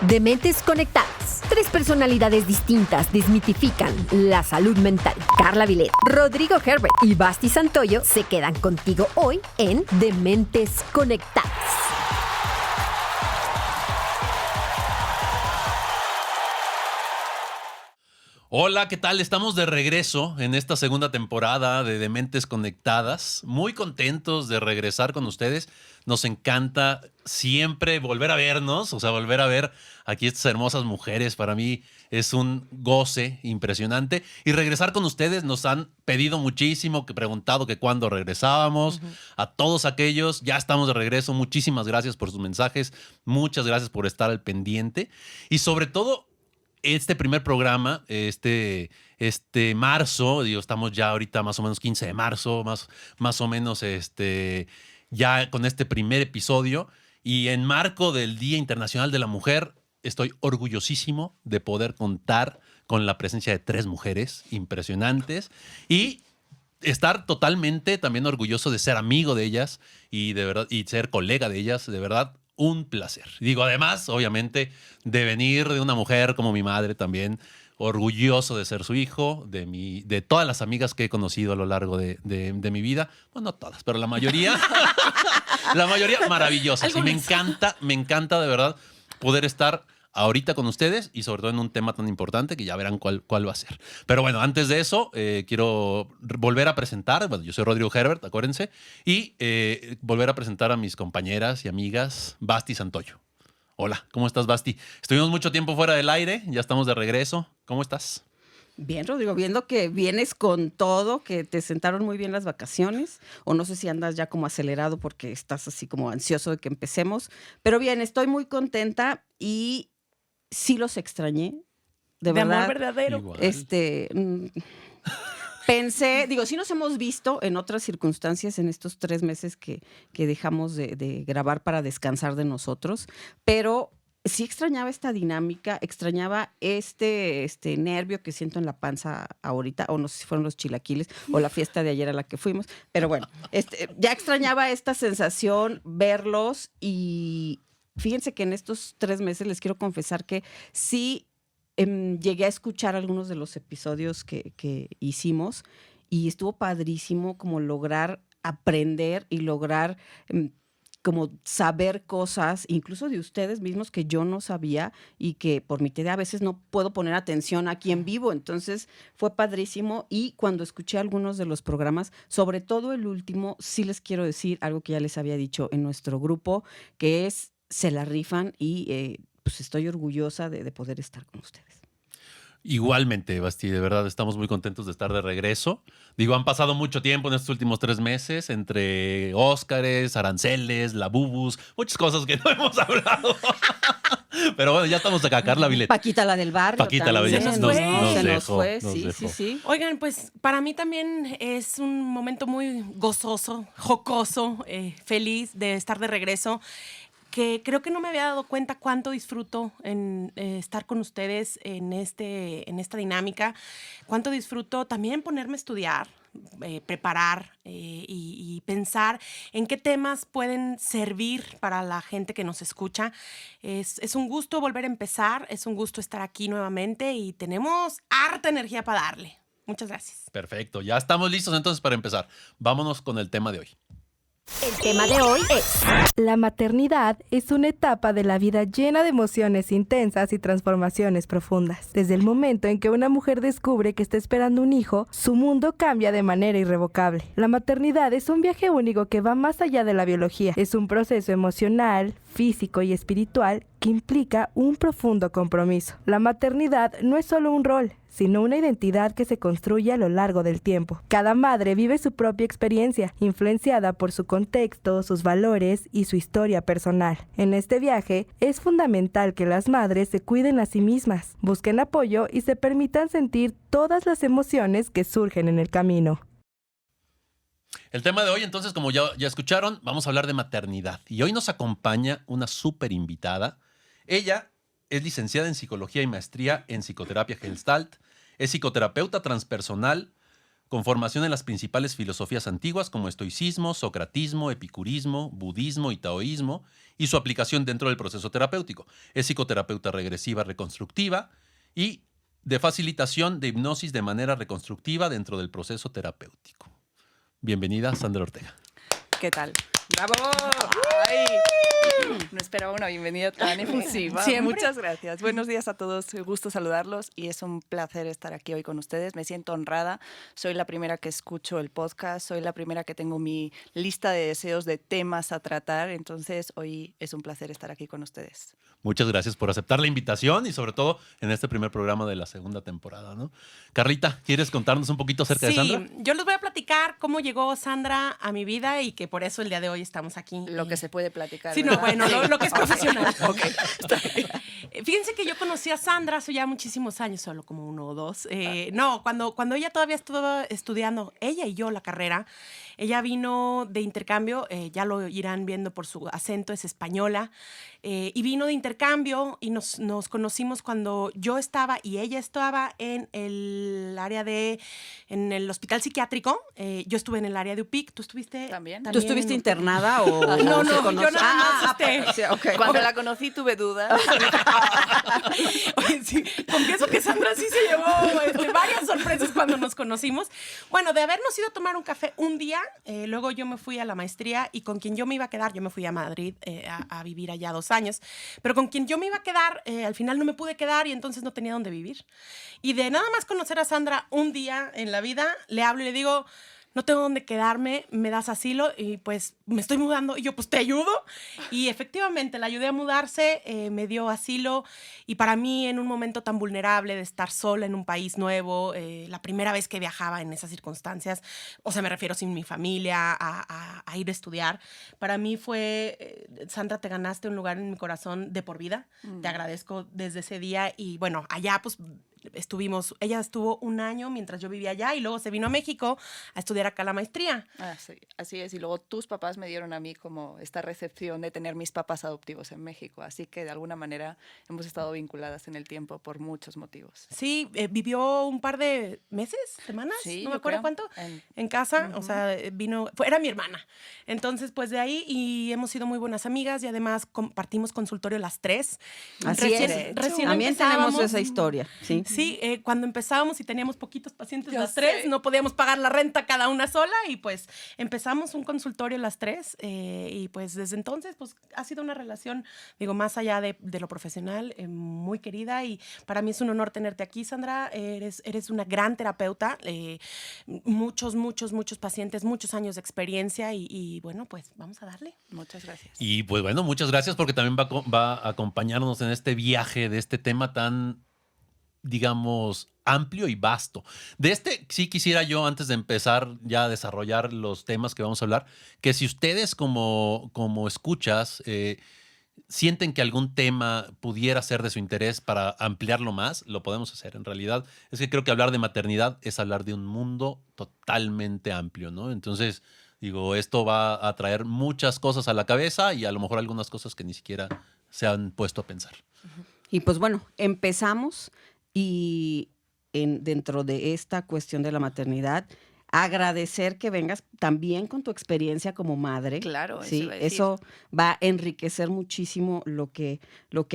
Dementes Conectadas. 3 personalidades distintas desmitifican la salud mental. Carla Vilet, Rodrigo Herbert y Basti Santoyo se quedan contigo hoy en Dementes Conectadas. Hola, ¿qué tal? Estamos de regreso en esta segunda temporada de Dementes Conectadas. Muy contentos de regresar con ustedes. Nos encanta siempre volver a vernos, o sea, volver a ver aquí estas hermosas mujeres. Para mí es un goce impresionante. Y regresar con ustedes, nos han pedido muchísimo, que preguntado que cuándo regresábamos. A todos aquellos, ya estamos de regreso. Muchísimas gracias por sus mensajes. Muchas gracias por estar al pendiente. Y sobre todo, este primer programa, este marzo, digo, estamos ya ahorita más o menos 15 de marzo, más o menos ya con este primer episodio, y en marco del Día Internacional de la Mujer, estoy orgullosísimo de poder contar con la presencia de 3 mujeres impresionantes y estar totalmente también orgulloso de ser amigo de ellas y de verdad, y ser colega de ellas, de verdad. Un placer. Digo, además, obviamente, de venir de una mujer como mi madre también, orgulloso de ser su hijo, de todas las amigas que he conocido a lo largo de mi vida. Bueno, no todas, pero la mayoría. La mayoría maravillosas. Y me encanta de verdad poder estar ahorita con ustedes y sobre todo en un tema tan importante que ya verán cuál va a ser. Pero bueno, antes de eso, quiero volver a presentar, bueno, yo soy Rodrigo Herbert, acuérdense, y volver a presentar a mis compañeras y amigas, Basti Santoyo. Hola, ¿cómo estás, Basti? Estuvimos mucho tiempo fuera del aire, ya estamos de regreso. ¿Cómo estás? Bien, Rodrigo, viendo que vienes con todo, que te sentaron muy bien las vacaciones, o no sé si andas ya como acelerado porque estás así como ansioso de que empecemos, pero bien, estoy muy contenta y sí los extrañé, de verdad. Amor verdadero. Igual. Pensé, digo, sí nos hemos visto en otras circunstancias en estos 3 meses que dejamos de grabar para descansar de nosotros, pero sí extrañaba esta dinámica, extrañaba este nervio que siento en la panza ahorita, o no sé si fueron los chilaquiles o la fiesta de ayer a la que fuimos, pero bueno, ya extrañaba esta sensación, verlos, y fíjense que en estos 3 meses les quiero confesar que sí llegué a escuchar algunos de los episodios que hicimos y estuvo padrísimo como lograr aprender y lograr como saber cosas, incluso de ustedes mismos que yo no sabía y que por mi TDA a veces no puedo poner atención aquí en vivo. Entonces fue padrísimo, y cuando escuché algunos de los programas, sobre todo el último, sí les quiero decir algo que ya les había dicho en nuestro grupo, que es, se la rifan, y pues estoy orgullosa de poder estar con ustedes. Igualmente, Basti, de verdad estamos muy contentos de estar de regreso. Digo, han pasado mucho tiempo en estos últimos 3 meses entre Óscares, aranceles, la Bubus, muchas cosas que no hemos hablado. Pero bueno, ya estamos acá, Carla Vilet. Paquita, la del barrio. Paquita, la belleza. Se nos fue. Sí. Oigan, pues para mí también es un momento muy gozoso, jocoso, feliz de estar de regreso, que creo que no me había dado cuenta cuánto disfruto en estar con ustedes en esta dinámica, cuánto disfruto también ponerme a estudiar, preparar y pensar en qué temas pueden servir para la gente que nos escucha. Es un gusto volver a empezar, es un gusto estar aquí nuevamente y tenemos harta energía para darle. Muchas gracias. Perfecto, ya estamos listos entonces para empezar. Vámonos con el tema de hoy. El tema de hoy es: la maternidad es una etapa de la vida llena de emociones intensas y transformaciones profundas. Desde el momento en que una mujer descubre que está esperando un hijo, su mundo cambia de manera irrevocable. La maternidad es un viaje único que va más allá de la biología. Es un proceso emocional, físico y espiritual que implica un profundo compromiso. La maternidad no es solo un rol, sino una identidad que se construye a lo largo del tiempo. Cada madre vive su propia experiencia, influenciada por su contexto, sus valores y su historia personal. En este viaje, es fundamental que las madres se cuiden a sí mismas, busquen apoyo y se permitan sentir todas las emociones que surgen en el camino. El tema de hoy, entonces, como ya escucharon, vamos a hablar de maternidad. Y hoy nos acompaña una súper invitada. Ella es licenciada en Psicología y maestría en Psicoterapia Gestalt, es psicoterapeuta transpersonal, con formación en las principales filosofías antiguas como estoicismo, socratismo, epicurismo, budismo y taoísmo, y su aplicación dentro del proceso terapéutico. Es psicoterapeuta regresiva reconstructiva y de facilitación de hipnosis de manera reconstructiva dentro del proceso terapéutico. Bienvenida, Sandra Ortega. ¿Qué tal? ¡Bravo! ¡Ay! No esperaba una bienvenida tan efusiva. Siempre. Muchas gracias. Buenos días a todos. Un gusto saludarlos y es un placer estar aquí hoy con ustedes. Me siento honrada. Soy la primera que escucho el podcast. Soy la primera que tengo mi lista de deseos de temas a tratar. Entonces, hoy es un placer estar aquí con ustedes. Muchas gracias por aceptar la invitación y sobre todo en este primer programa de la segunda temporada, ¿no? Carlita, ¿quieres contarnos un poquito acerca de Sandra? Sí, yo les voy a platicar cómo llegó Sandra a mi vida y que por eso el día de hoy estamos aquí. Lo que se puede platicar. Sí, no, ¿verdad? bueno, lo que es profesional. Ok, está bien. Fíjense que yo conocí a Sandra hace ya muchísimos años, solo como 1 o 2. No, cuando ella todavía estuvo estudiando, ella y yo, la carrera, ella vino de intercambio, ya lo irán viendo por su acento, es española, y vino de intercambio y nos conocimos cuando yo estaba y ella estaba en el área en el hospital psiquiátrico. Yo estuve en el área de UPIC, ¿tú estuviste? ¿También? ¿Tú estuviste internada o...? No, se yo conoce? nada más, sí, ok. Cuando la conocí tuve dudas. Oye, sí, confieso que Sandra sí se llevó varias sorpresas cuando nos conocimos. Bueno, de habernos ido a tomar un café un día, luego yo me fui a la maestría y con quien yo me iba a quedar, yo me fui a Madrid a vivir allá 2 años, pero con quien yo me iba a quedar, al final no me pude quedar y entonces no tenía dónde vivir. Y de nada más conocer a Sandra un día en la vida, le hablo y le digo... No tengo dónde quedarme, me das asilo y pues me estoy mudando y yo pues te ayudo. Y efectivamente la ayudé a mudarse, me dio asilo y para mí en un momento tan vulnerable de estar sola en un país nuevo, la primera vez que viajaba en esas circunstancias, o sea, me refiero sin mi familia, a ir a estudiar, para mí fue, Sandra, te ganaste un lugar en mi corazón de por vida, te agradezco desde ese día y bueno, allá pues... ella estuvo 1 año mientras yo vivía allá y luego se vino a México a estudiar acá la maestría. Sí, así es. Y luego tus papás me dieron a mí como esta recepción de tener mis papás adoptivos en México. Así que de alguna manera hemos estado vinculadas en el tiempo por muchos motivos. Sí, vivió un par de meses, semanas, Sí, no me yo acuerdo creo. cuánto, en casa, Ujú. o sea, era mi hermana. Entonces, pues de ahí y hemos sido muy buenas amigas y además compartimos consultorio las 3. Así es. Recién También tenemos empezábamos. esa historia, ¿sí? Sí, cuando empezábamos y teníamos poquitos pacientes Ya las sé. 3, no podíamos pagar la renta cada una sola y pues empezamos un consultorio las 3 y pues desde entonces pues ha sido una relación, digo, más allá de lo profesional, muy querida y para mí es un honor tenerte aquí, Sandra. Eres una gran terapeuta, muchos pacientes, muchos años de experiencia y bueno, pues vamos a darle. Muchas gracias. Y pues bueno, muchas gracias porque también va a acompañarnos en este viaje de este tema tan, digamos, amplio y vasto. De este sí quisiera yo, antes de empezar ya a desarrollar los temas que vamos a hablar, que si ustedes como escuchas sienten que algún tema pudiera ser de su interés para ampliarlo más, lo podemos hacer. En realidad es que creo que hablar de maternidad es hablar de un mundo totalmente amplio, ¿no? Entonces, digo, esto va a traer muchas cosas a la cabeza y a lo mejor algunas cosas que ni siquiera se han puesto a pensar. Y pues bueno, empezamos y dentro de esta cuestión de la maternidad, agradecer que vengas también con tu experiencia como madre. Claro, eso sí, iba a decir. eso va a enriquecer muchísimo lo que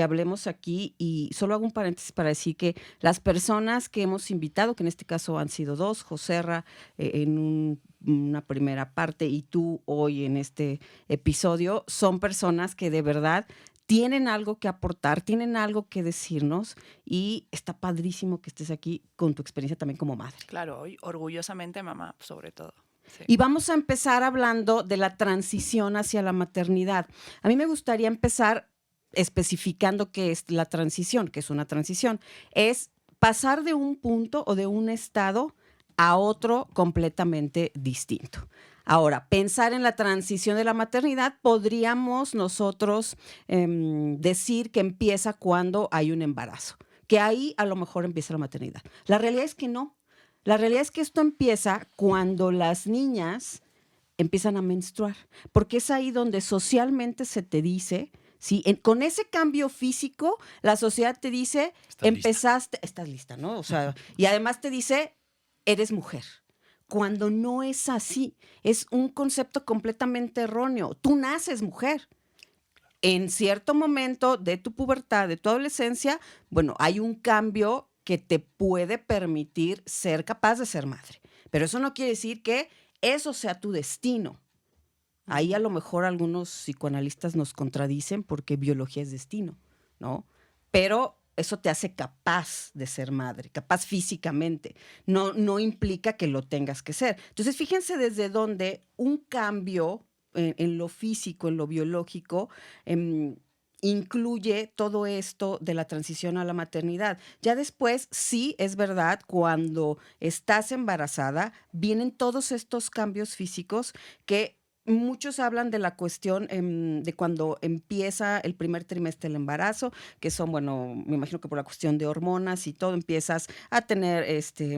hablemos aquí. Y solo hago un paréntesis para decir que las personas que hemos invitado, que en este caso han sido 2, Joserra en una primera parte y tú hoy en este episodio, son personas que de verdad tienen algo que aportar, tienen algo que decirnos y está padrísimo que estés aquí con tu experiencia también como madre. Claro, hoy orgullosamente mamá, sobre todo. Sí. Y vamos a empezar hablando de la transición hacia la maternidad. A mí me gustaría empezar especificando qué es la transición, que es una transición. Es pasar de un punto o de un estado a otro completamente distinto. Ahora, pensar en la transición de la maternidad, podríamos nosotros decir que empieza cuando hay un embarazo, que ahí a lo mejor empieza la maternidad. La realidad es que no. La realidad es que esto empieza cuando las niñas empiezan a menstruar, porque es ahí donde socialmente se te dice, ¿sí? Con ese cambio físico, la sociedad te dice, estás lista, ¿no? O sea, y además te dice, eres mujer. cuando no es así. Es un concepto completamente erróneo. Tú naces mujer. En cierto momento de tu pubertad, de tu adolescencia, bueno, hay un cambio que te puede permitir ser capaz de ser madre. Pero eso no quiere decir que eso sea tu destino. Ahí a lo mejor algunos psicoanalistas nos contradicen porque biología es destino, ¿no? Pero eso te hace capaz de ser madre, capaz físicamente. No implica que lo tengas que ser. Entonces, fíjense desde dónde un cambio en lo físico, en lo biológico, incluye todo esto de la transición a la maternidad. Ya después, sí, es verdad, cuando estás embarazada, vienen todos estos cambios físicos que muchos hablan de la cuestión de cuando empieza el primer trimestre del embarazo, que son, bueno, me imagino que por la cuestión de hormonas y todo, empiezas a tener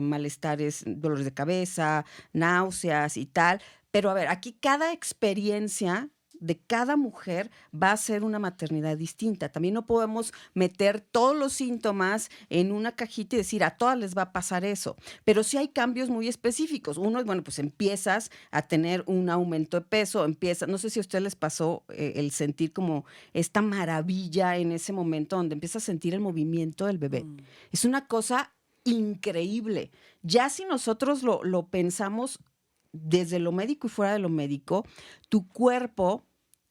malestares, dolores de cabeza, náuseas y tal. Pero a ver, aquí cada experiencia de cada mujer va a ser una maternidad distinta. También no podemos meter todos los síntomas en una cajita y decir a todas les va a pasar eso. Pero sí hay cambios muy específicos. Uno es, bueno, pues empiezas a tener un aumento de peso, no sé si a ustedes les pasó el sentir como esta maravilla en ese momento donde empiezas a sentir el movimiento del bebé. Es una cosa increíble. Ya si nosotros lo pensamos desde lo médico y fuera de lo médico, tu cuerpo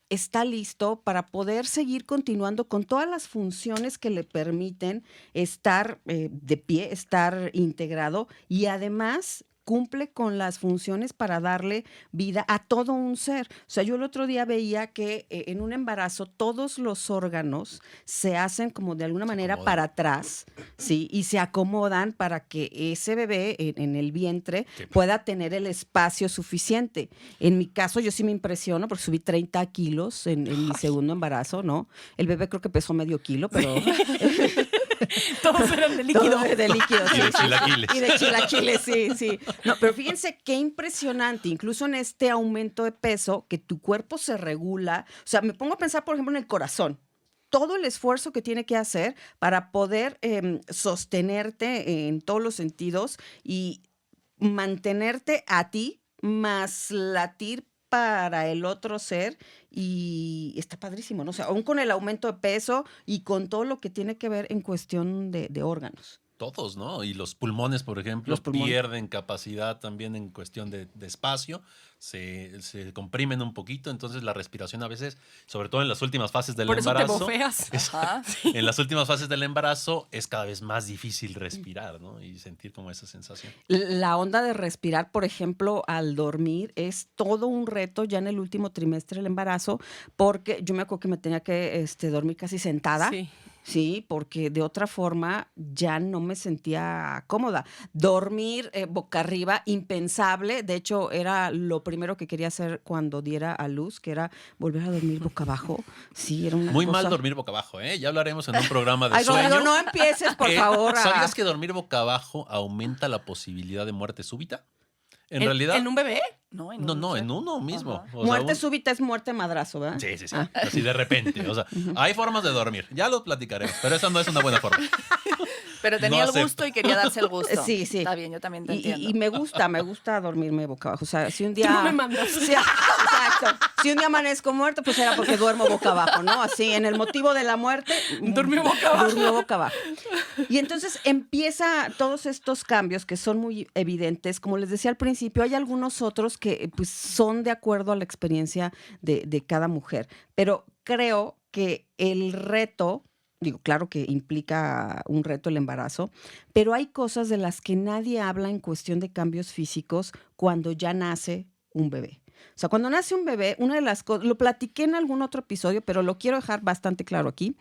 está listo para poder seguir continuando con todas las funciones que le permiten estar de pie, estar integrado y además cumple con las funciones para darle vida a todo un ser. O sea, yo el otro día veía que en un embarazo todos los órganos se hacen como de alguna manera para atrás, ¿sí? Y se acomodan para que ese bebé en el vientre pueda tener el espacio suficiente. En mi caso, yo sí me impresiono porque subí 30 kilos en mi segundo embarazo, ¿no? El bebé creo que pesó medio kilo, pero... Todos eran de líquido. Todos de líquido, Y de chilaquiles. Y de chilaquiles, sí. No, pero fíjense qué impresionante, incluso en este aumento de peso, que tu cuerpo se regula. O sea, me pongo a pensar, por ejemplo, en el corazón. Todo el esfuerzo que tiene que hacer para poder sostenerte en todos los sentidos y mantenerte a ti, más latir para el otro ser, y está padrísimo, ¿no? O sea, aún con el aumento de peso y con todo lo que tiene que ver en cuestión de órganos. Todos, ¿no? Y los pulmones, por ejemplo, pierden capacidad también en cuestión de espacio, se comprimen un poquito, entonces la respiración a veces, sobre todo en las últimas fases del embarazo. Por eso te bofeas. En las últimas fases del embarazo es cada vez más difícil respirar, ¿no? Y sentir como esa sensación. La onda de respirar, por ejemplo, al dormir, es todo un reto ya en el último trimestre del embarazo, porque yo me acuerdo que me tenía que dormir casi sentada. Sí, porque de otra forma ya no me sentía cómoda. Dormir boca arriba, impensable. De hecho, era lo primero que quería hacer cuando diera a luz, que era volver a dormir boca abajo. Sí, era una Muy cosa... mal dormir boca abajo, ¿eh? Ya hablaremos en un programa de Ay, sueño. Rodrigo, no empieces, por favor. ¿Sabías que dormir boca abajo aumenta la posibilidad de muerte súbita? En realidad... ¿En un bebé? No, en uno mismo. O sea, Muerte súbita es muerte madrazo, ¿verdad? Sí. Así de repente. O sea, hay formas de dormir. Ya lo platicaremos, pero esa no es una buena forma. Pero tenía No el gusto y quería darse el gusto. Sí. Está bien, yo también te entiendo. Y me gusta dormirme boca abajo. O sea, si un día... Tú no me mandas. Sí, exacto. Si un día amanezco muerto, pues era porque duermo boca abajo, ¿no? Así, en el motivo de la muerte... Durmió boca abajo. Durmió boca abajo. Y entonces empieza todos estos cambios que son muy evidentes. Como les decía al principio, hay algunos otros que pues son de acuerdo a la experiencia de cada mujer. Pero creo que el reto... Digo, claro que implica un reto el embarazo, pero hay cosas de las que nadie habla en cuestión de cambios físicos cuando ya nace un bebé. O sea, cuando nace un bebé, una de las cosas, lo platiqué en algún otro episodio, pero lo quiero dejar bastante claro aquí.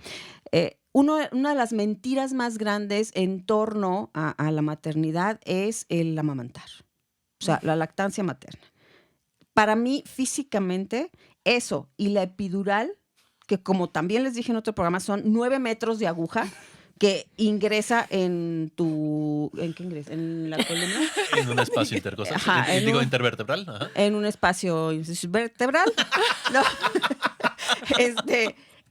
Una de las mentiras más grandes en torno a la maternidad es el amamantar. O sea, la lactancia materna. Para mí, físicamente, eso y la epidural, que como también les dije en otro programa, son 9 metros de aguja que ingresa ¿en qué ingresa? ¿En la columna? En un espacio intercostal. Ajá, Intervertebral. Ajá. En un espacio vertebral. No.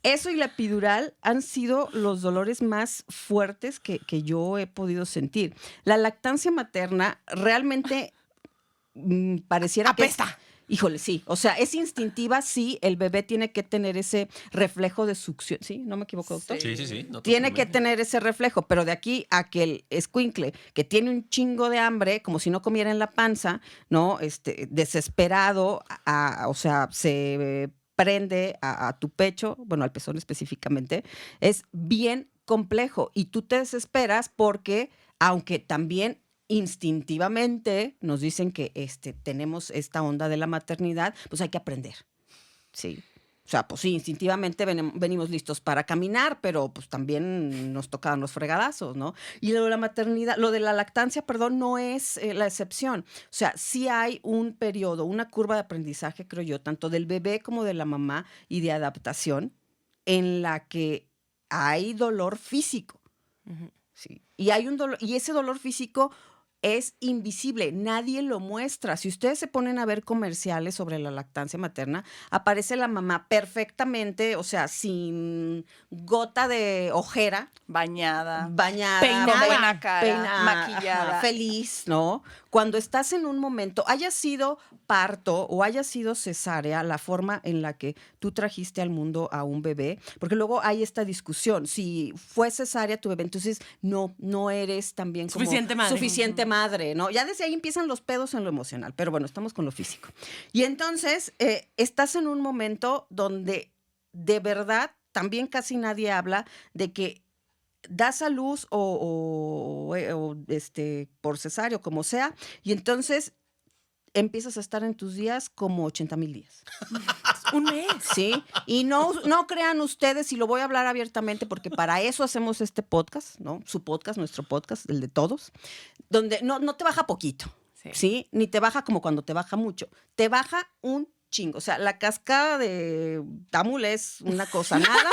Eso y la epidural han sido los dolores más fuertes que yo he podido sentir. La lactancia materna realmente pareciera ¡Apesta! que híjole, sí. O sea, es instintiva, sí. El bebé tiene que tener ese reflejo de succión. ¿Sí? ¿No me equivoco, doctor? Sí. No, Tiene que totalmente. tener ese reflejo, pero de aquí a que el escuincle, que tiene un chingo de hambre, como si no comiera en la panza, ¿no? Desesperado, o sea, se prende a tu pecho, bueno, al pezón específicamente, es bien complejo. Y tú te desesperas porque, aunque también instintivamente nos dicen que tenemos esta onda de la maternidad, pues hay que aprender, ¿sí? O sea, pues sí, instintivamente venimos listos para caminar, pero pues también nos tocan los fregadazos, ¿no? Y lo de la maternidad, lo de la lactancia, perdón, no es la excepción. O sea, sí hay un periodo, una curva de aprendizaje, creo yo, tanto del bebé como de la mamá y de adaptación, en la que hay dolor físico. Sí. Y hay un dolor, y ese dolor físico es invisible, nadie lo muestra. Si ustedes se ponen a ver comerciales sobre la lactancia materna, aparece la mamá perfectamente, o sea, sin gota de ojera, Bañada. Peinada. Con buena cara, maquillada, maquillada. feliz, ¿no? Cuando estás en un momento, haya sido parto o haya sido cesárea, la forma en la que tú trajiste al mundo a un bebé, porque luego hay esta discusión, si fue cesárea tu bebé, entonces no eres también como Suficiente madre. ¿no? Ya desde ahí empiezan los pedos en lo emocional, pero bueno, estamos con lo físico. Y entonces estás en un momento donde de verdad también casi nadie habla de que das a luz por cesárea o como sea, y entonces empiezas a estar en tus días como 80,000 días. Un mes. Sí, y no crean ustedes, y lo voy a hablar abiertamente porque para eso hacemos este podcast, ¿no? Su podcast, nuestro podcast, el de todos, donde no te baja poquito, ¿sí? Ni te baja como cuando te baja mucho, te baja un chingo. O sea, la cascada de Tamul es una cosa nada.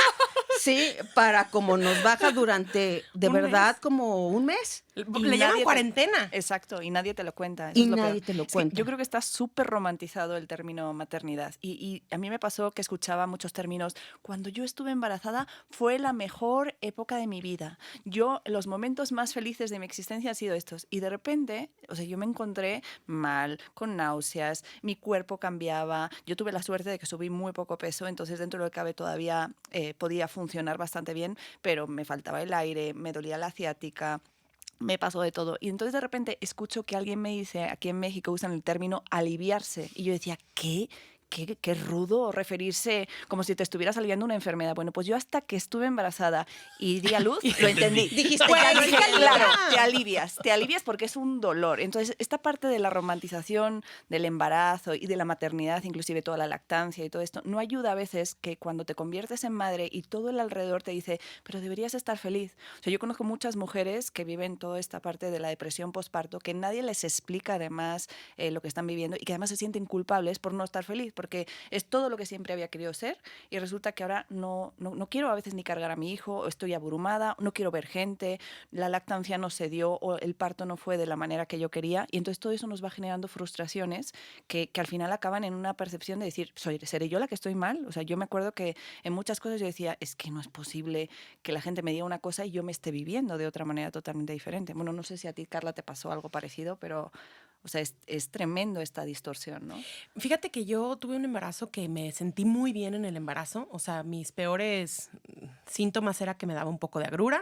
Sí, para como nos baja durante, de Un verdad, mes. como un mes. Le nadie llaman te- cuarentena. Exacto, y nadie te lo cuenta. Eso Y es lo nadie peor. te lo Es que cuenta. yo creo que está súper romantizado el término maternidad. Y a mí me pasó que escuchaba muchos términos. Cuando yo estuve embarazada fue la mejor época de mi vida. Los momentos más felices de mi existencia han sido estos. Y de repente, o sea, yo me encontré mal, con náuseas, mi cuerpo cambiaba. Yo tuve la suerte de que subí muy poco peso, entonces dentro de lo que cabe todavía podía funcionar bastante bien, pero me faltaba el aire, me dolía la ciática. Me pasó de todo. Y entonces de repente escucho que alguien me dice, aquí en México usan el término aliviarse. Y yo decía, ¿qué? Qué rudo referirse como si te estuvieras aliviando una enfermedad. Bueno, pues yo hasta que estuve embarazada y di a luz, lo entendí. Dijiste, Pues, ya no dije, hay que claro, aliviar. te alivias porque es un dolor. Entonces, esta parte de la romantización del embarazo y de la maternidad, inclusive toda la lactancia y todo esto, no ayuda a veces que cuando te conviertes en madre y todo el alrededor te dice, pero deberías estar feliz. O sea, yo conozco muchas mujeres que viven toda esta parte de la depresión postparto, que nadie les explica además lo que están viviendo y que además se sienten culpables por no estar feliz, porque es todo lo que siempre había querido ser y resulta que ahora no quiero a veces ni cargar a mi hijo, o estoy abrumada, no quiero ver gente, la lactancia no se dio o el parto no fue de la manera que yo quería, y entonces todo eso nos va generando frustraciones que al final acaban en una percepción de decir, ¿seré yo la que estoy mal? O sea, yo me acuerdo que en muchas cosas yo decía, es que no es posible que la gente me diga una cosa y yo me esté viviendo de otra manera totalmente diferente. Bueno, no sé si a ti, Carla, te pasó algo parecido, pero... O sea, es tremendo esta distorsión, ¿no? Fíjate que yo tuve un embarazo que me sentí muy bien en el embarazo. O sea, mis peores síntomas era que me daba un poco de agrura,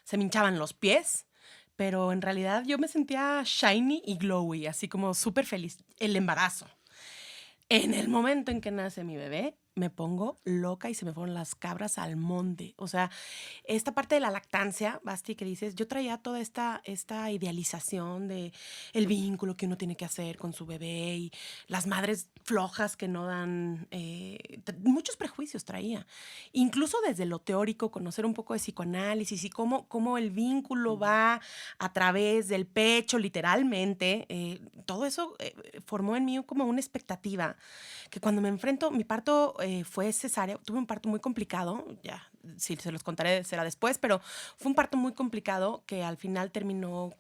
se me hinchaban los pies, pero en realidad yo me sentía shiny y glowy, así como súper feliz. El embarazo. En el momento en que nace mi bebé, me pongo loca y se me fueron las cabras al monte. O sea, esta parte de la lactancia, Basti, que dices, yo traía toda esta idealización de el vínculo que uno tiene que hacer con su bebé y las madres flojas que no dan... muchos prejuicios traía. Incluso desde lo teórico, conocer un poco de psicoanálisis y cómo el vínculo va a través del pecho, literalmente. Todo eso formó en mí como una expectativa que cuando me enfrento, mi parto fue cesárea, tuve un parto muy complicado, ya, si se los contaré será después, pero fue un parto muy complicado que al final terminó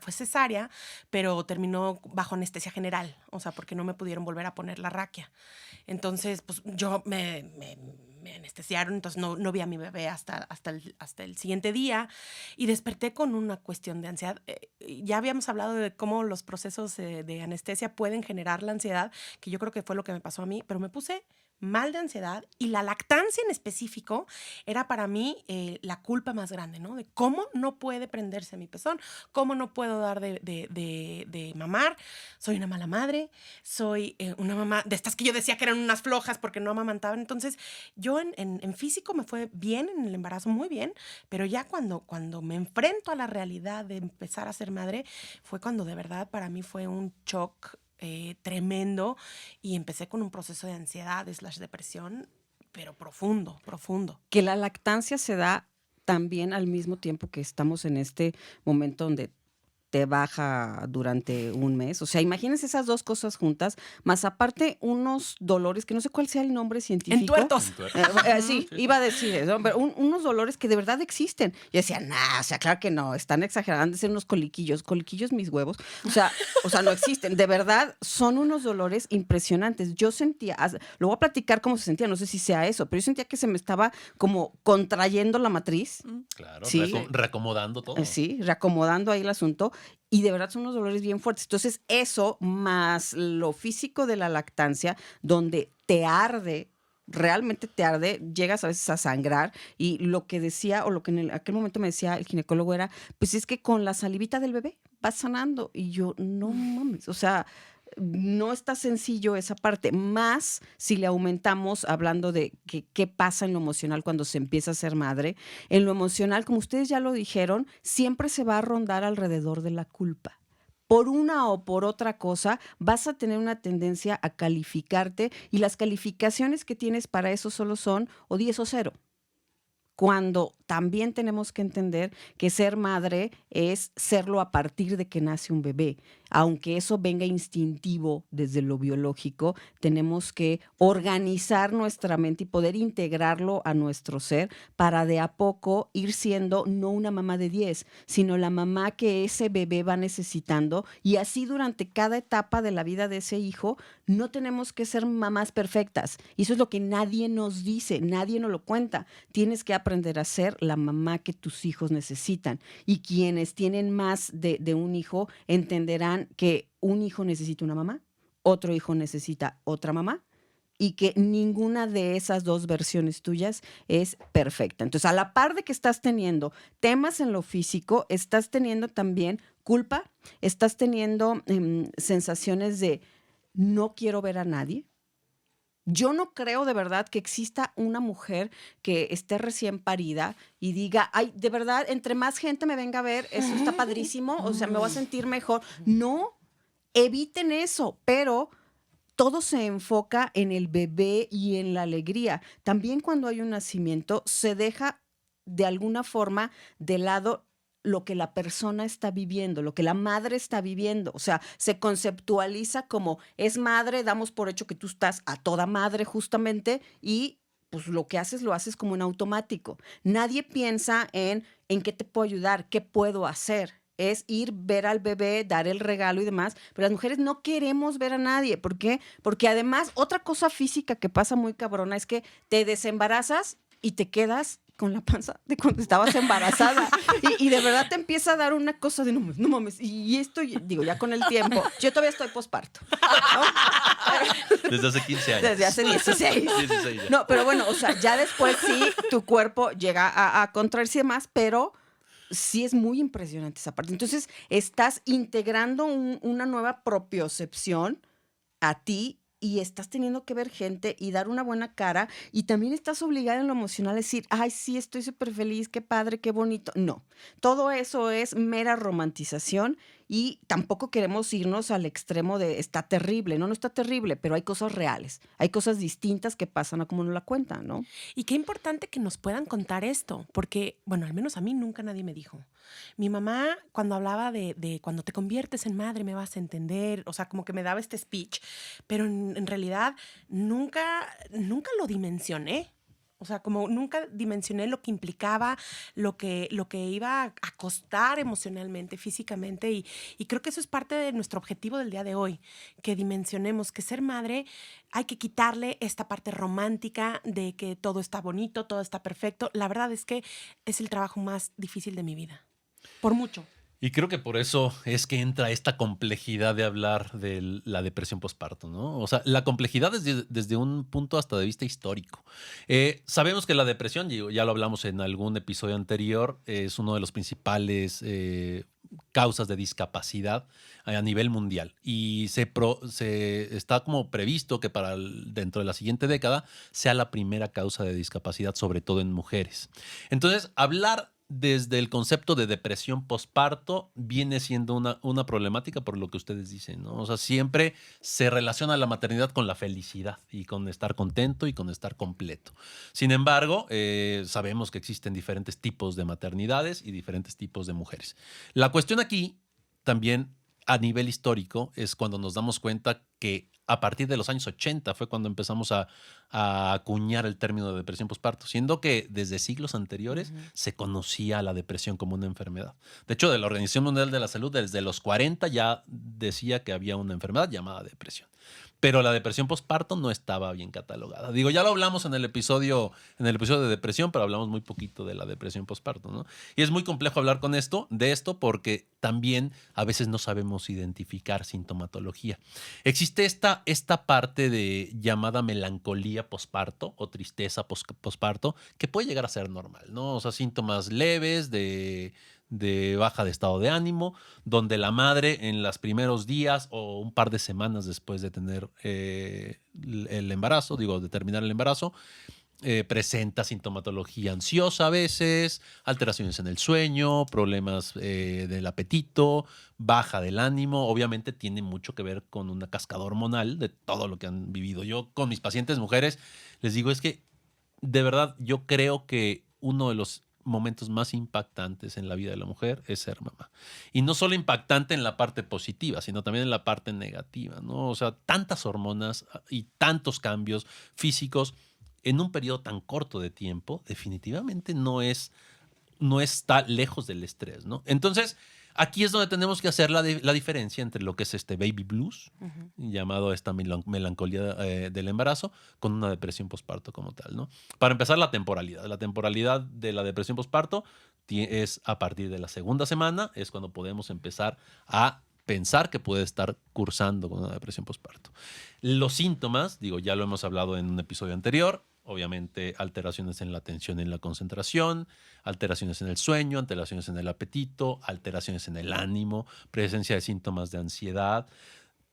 fue cesárea, pero terminó bajo anestesia general, o sea, porque no me pudieron volver a poner la raquia. Entonces, pues yo me me anestesiaron, entonces no vi a mi bebé hasta el siguiente día y desperté con una cuestión de ansiedad. Ya habíamos hablado de cómo los procesos de anestesia pueden generar la ansiedad, que yo creo que fue lo que me pasó a mí, pero me puse mal de ansiedad y la lactancia en específico era para mí la culpa más grande, ¿no? De cómo no puede prenderse mi pezón, cómo no puedo dar de mamar, soy una mala madre, soy una mamá de estas que yo decía que eran unas flojas porque no amamantaban. Entonces yo en físico me fue bien, en el embarazo muy bien, pero ya cuando me enfrento a la realidad de empezar a ser madre, fue cuando de verdad para mí fue un shock tremendo y empecé con un proceso de ansiedad / depresión, pero profundo. Que la lactancia se da también al mismo tiempo que estamos en este momento donde te baja durante un mes. O sea, imagínense esas dos cosas juntas, más aparte unos dolores, que no sé cuál sea el nombre científico. Entuertos. Sí, iba a decir eso, pero unos dolores que de verdad existen. Yo decía, o sea, claro que no, están exagerando, han de ser unos coliquillos mis huevos. O sea, no existen. De verdad, son unos dolores impresionantes. Yo sentía, lo voy a platicar cómo se sentía, no sé si sea eso, pero yo sentía que se me estaba como contrayendo la matriz. Claro, Sí. reacomodando todo. Sí, reacomodando ahí el asunto. Y de verdad son unos dolores bien fuertes. Entonces, eso más lo físico de la lactancia, donde te arde, realmente te arde, llegas a veces a sangrar. Y lo que decía, o lo que en aquel momento me decía el ginecólogo era, pues es que con la salivita del bebé vas sanando. Y yo, no mames, o sea, no está sencillo esa parte, más si le aumentamos hablando de qué pasa en lo emocional cuando se empieza a ser madre. En lo emocional, como ustedes ya lo dijeron, siempre se va a rondar alrededor de la culpa. Por una o por otra cosa, vas a tener una tendencia a calificarte y las calificaciones que tienes para eso solo son o 10 o 0. Cuando también tenemos que entender que ser madre es serlo a partir de que nace un bebé. Aunque eso venga instintivo desde lo biológico, tenemos que organizar nuestra mente y poder integrarlo a nuestro ser para de a poco ir siendo no una mamá de 10, sino la mamá que ese bebé va necesitando. Y así durante cada etapa de la vida de ese hijo, no tenemos que ser mamás perfectas. Y eso es lo que nadie nos dice, nadie nos lo cuenta. Tienes que aprender a ser la mamá que tus hijos necesitan. Y quienes tienen más de un hijo entenderán que un hijo necesita una mamá, otro hijo necesita otra mamá y que ninguna de esas dos versiones tuyas es perfecta. Entonces, a la par de que estás teniendo temas en lo físico, estás teniendo también culpa, estás teniendo sensaciones de no quiero ver a nadie. Yo no creo de verdad que exista una mujer que esté recién parida y diga, ay, de verdad, entre más gente me venga a ver, eso está padrísimo, o sea, me voy a sentir mejor. No, eviten eso, pero todo se enfoca en el bebé y en la alegría. También cuando hay un nacimiento, se deja de alguna forma de lado lo que la persona está viviendo, lo que la madre está viviendo. O sea, se conceptualiza como es madre, damos por hecho que tú estás a toda madre justamente y pues lo que haces lo haces como en automático. Nadie piensa en qué te puedo ayudar, qué puedo hacer. Es ir, ver al bebé, dar el regalo y demás, pero las mujeres no queremos ver a nadie. ¿Por qué? Porque además otra cosa física que pasa muy cabrona es que te desembarazas y te quedas con la panza de cuando estabas embarazada. Y de verdad te empieza a dar una cosa de no mames. Y esto, digo, ya con el tiempo, yo todavía estoy posparto, ¿no? Desde hace 15 años. Desde hace 16. 16 ya. No, pero bueno, o sea, ya después sí, tu cuerpo llega a contraerse más, pero sí es muy impresionante esa parte. Entonces, estás integrando una nueva propiocepción a ti y estás teniendo que ver gente y dar una buena cara y también estás obligada en lo emocional a decir, ay, sí, estoy súper feliz, qué padre, qué bonito. No, todo eso es mera romantización y tampoco queremos irnos al extremo de está terrible. No está terrible, pero hay cosas reales, hay cosas distintas que pasan a como nos la cuentan, ¿no? Y qué importante que nos puedan contar esto, porque, bueno, al menos a mí nunca nadie me dijo. Mi mamá, cuando hablaba de cuando te conviertes en madre me vas a entender, o sea, como que me daba este speech, pero en realidad nunca lo dimensioné. O sea, como nunca dimensioné lo que implicaba, lo que iba a costar emocionalmente, físicamente. Y creo que eso es parte de nuestro objetivo del día de hoy, que dimensionemos que ser madre hay que quitarle esta parte romántica de que todo está bonito, todo está perfecto. La verdad es que es el trabajo más difícil de mi vida, por mucho. Y creo que por eso es que entra esta complejidad de hablar de la depresión postparto, ¿no? O sea, la complejidad desde un punto hasta de vista histórico. Sabemos que la depresión, ya lo hablamos en algún episodio anterior, es uno de los principales causas de discapacidad a nivel mundial. Y se está como previsto que dentro de la siguiente década sea la primera causa de discapacidad, sobre todo en mujeres. Entonces, hablar desde el concepto de depresión postparto viene siendo una problemática por lo que ustedes dicen, ¿no? O sea, siempre se relaciona la maternidad con la felicidad y con estar contento y con estar completo. Sin embargo, sabemos que existen diferentes tipos de maternidades y diferentes tipos de mujeres. La cuestión aquí también a nivel histórico es cuando nos damos cuenta que a partir de los años 80 fue cuando empezamos a acuñar el término de depresión postparto, siendo que desde siglos anteriores se conocía la depresión como una enfermedad. De hecho, de la Organización Mundial de la Salud, desde los 40 ya decía que había una enfermedad llamada depresión. Pero la depresión postparto no estaba bien catalogada. Digo, ya lo hablamos en el episodio de depresión, pero hablamos muy poquito de la depresión postparto, ¿no? Y es muy complejo hablar de esto porque también a veces no sabemos identificar sintomatología. Existe esta parte llamada melancolía postparto o tristeza postparto que puede llegar a ser normal, ¿no? O sea, síntomas leves de baja de estado de ánimo, donde la madre en los primeros días o un par de semanas después de tener el embarazo, de terminar el embarazo, presenta sintomatología ansiosa a veces, alteraciones en el sueño, problemas del apetito, baja del ánimo. Obviamente tiene mucho que ver con una cascada hormonal de todo lo que han vivido. Yo con mis pacientes mujeres les digo, es que de verdad yo creo que uno de los momentos más impactantes en la vida de la mujer es ser mamá. Y no solo impactante en la parte positiva, sino también en la parte negativa, ¿no? O sea, tantas hormonas y tantos cambios físicos en un periodo tan corto de tiempo, definitivamente no está lejos del estrés, ¿no? Entonces, aquí es donde tenemos que hacer la diferencia entre lo que es este baby blues, llamado esta melancolía del embarazo, con una depresión postparto como tal, ¿no? Para empezar, la temporalidad. La temporalidad de la depresión postparto es a partir de la segunda semana, es cuando podemos empezar a pensar que puede estar cursando con una depresión postparto. Los síntomas, ya lo hemos hablado en un episodio anterior, obviamente alteraciones en la atención y en la concentración, alteraciones en el sueño, alteraciones en el apetito, alteraciones en el ánimo, presencia de síntomas de ansiedad.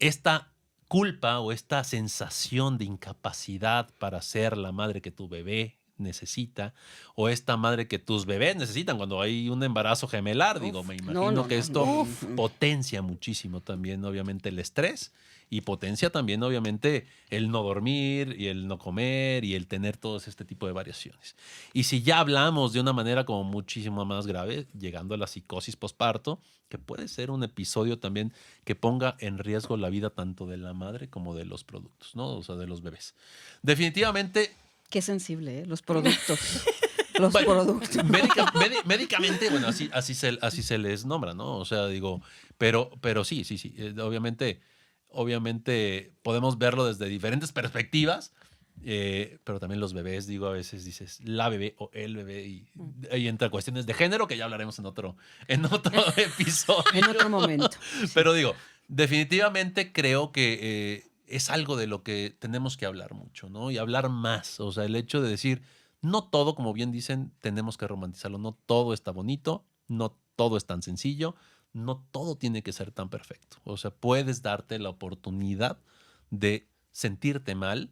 Esta culpa o esta sensación de incapacidad para ser la madre que tu bebé necesita, o esta madre que tus bebés necesitan cuando hay un embarazo gemelar, me imagino que esto potencia muchísimo también obviamente el estrés y potencia también obviamente el no dormir y el no comer y el tener todo este tipo de variaciones. Y si ya hablamos de una manera como muchísimo más grave, llegando a la psicosis postparto, que puede ser un episodio también que ponga en riesgo la vida tanto de la madre como de los productos, ¿no? O sea, de los bebés. Definitivamente. Qué sensible, ¿eh? Los productos. Productos. Médicamente, bueno, así se les nombra, ¿no? O sea, pero sí. Obviamente podemos verlo desde diferentes perspectivas, pero también los bebés, a veces dices la bebé o el bebé y ahí entra cuestiones de género que ya hablaremos en otro episodio. En otro momento. Pero definitivamente creo que es algo de lo que tenemos que hablar mucho, ¿no? Y hablar más. O sea, el hecho de decir, no todo, como bien dicen, tenemos que romantizarlo. No todo está bonito, no todo es tan sencillo, no todo tiene que ser tan perfecto. O sea, puedes darte la oportunidad de sentirte mal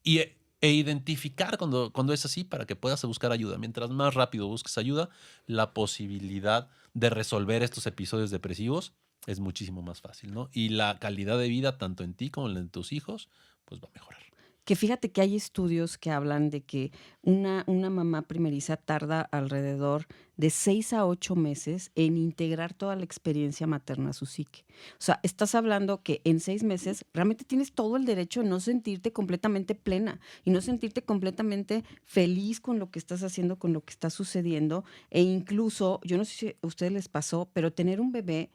e identificar cuando es así para que puedas buscar ayuda. Mientras más rápido busques ayuda, la posibilidad de resolver estos episodios depresivos es muchísimo más fácil, ¿no? Y la calidad de vida, tanto en ti como en tus hijos, pues va a mejorar. que fíjate que hay estudios que hablan de que una mamá primeriza tarda alrededor de 6 a 8 meses en integrar toda la experiencia materna a su psique. O sea, estás hablando que en 6 meses realmente tienes todo el derecho de no sentirte completamente plena y no sentirte completamente feliz con lo que estás haciendo, con lo que está sucediendo. E incluso, yo no sé si a ustedes les pasó, pero tener un bebé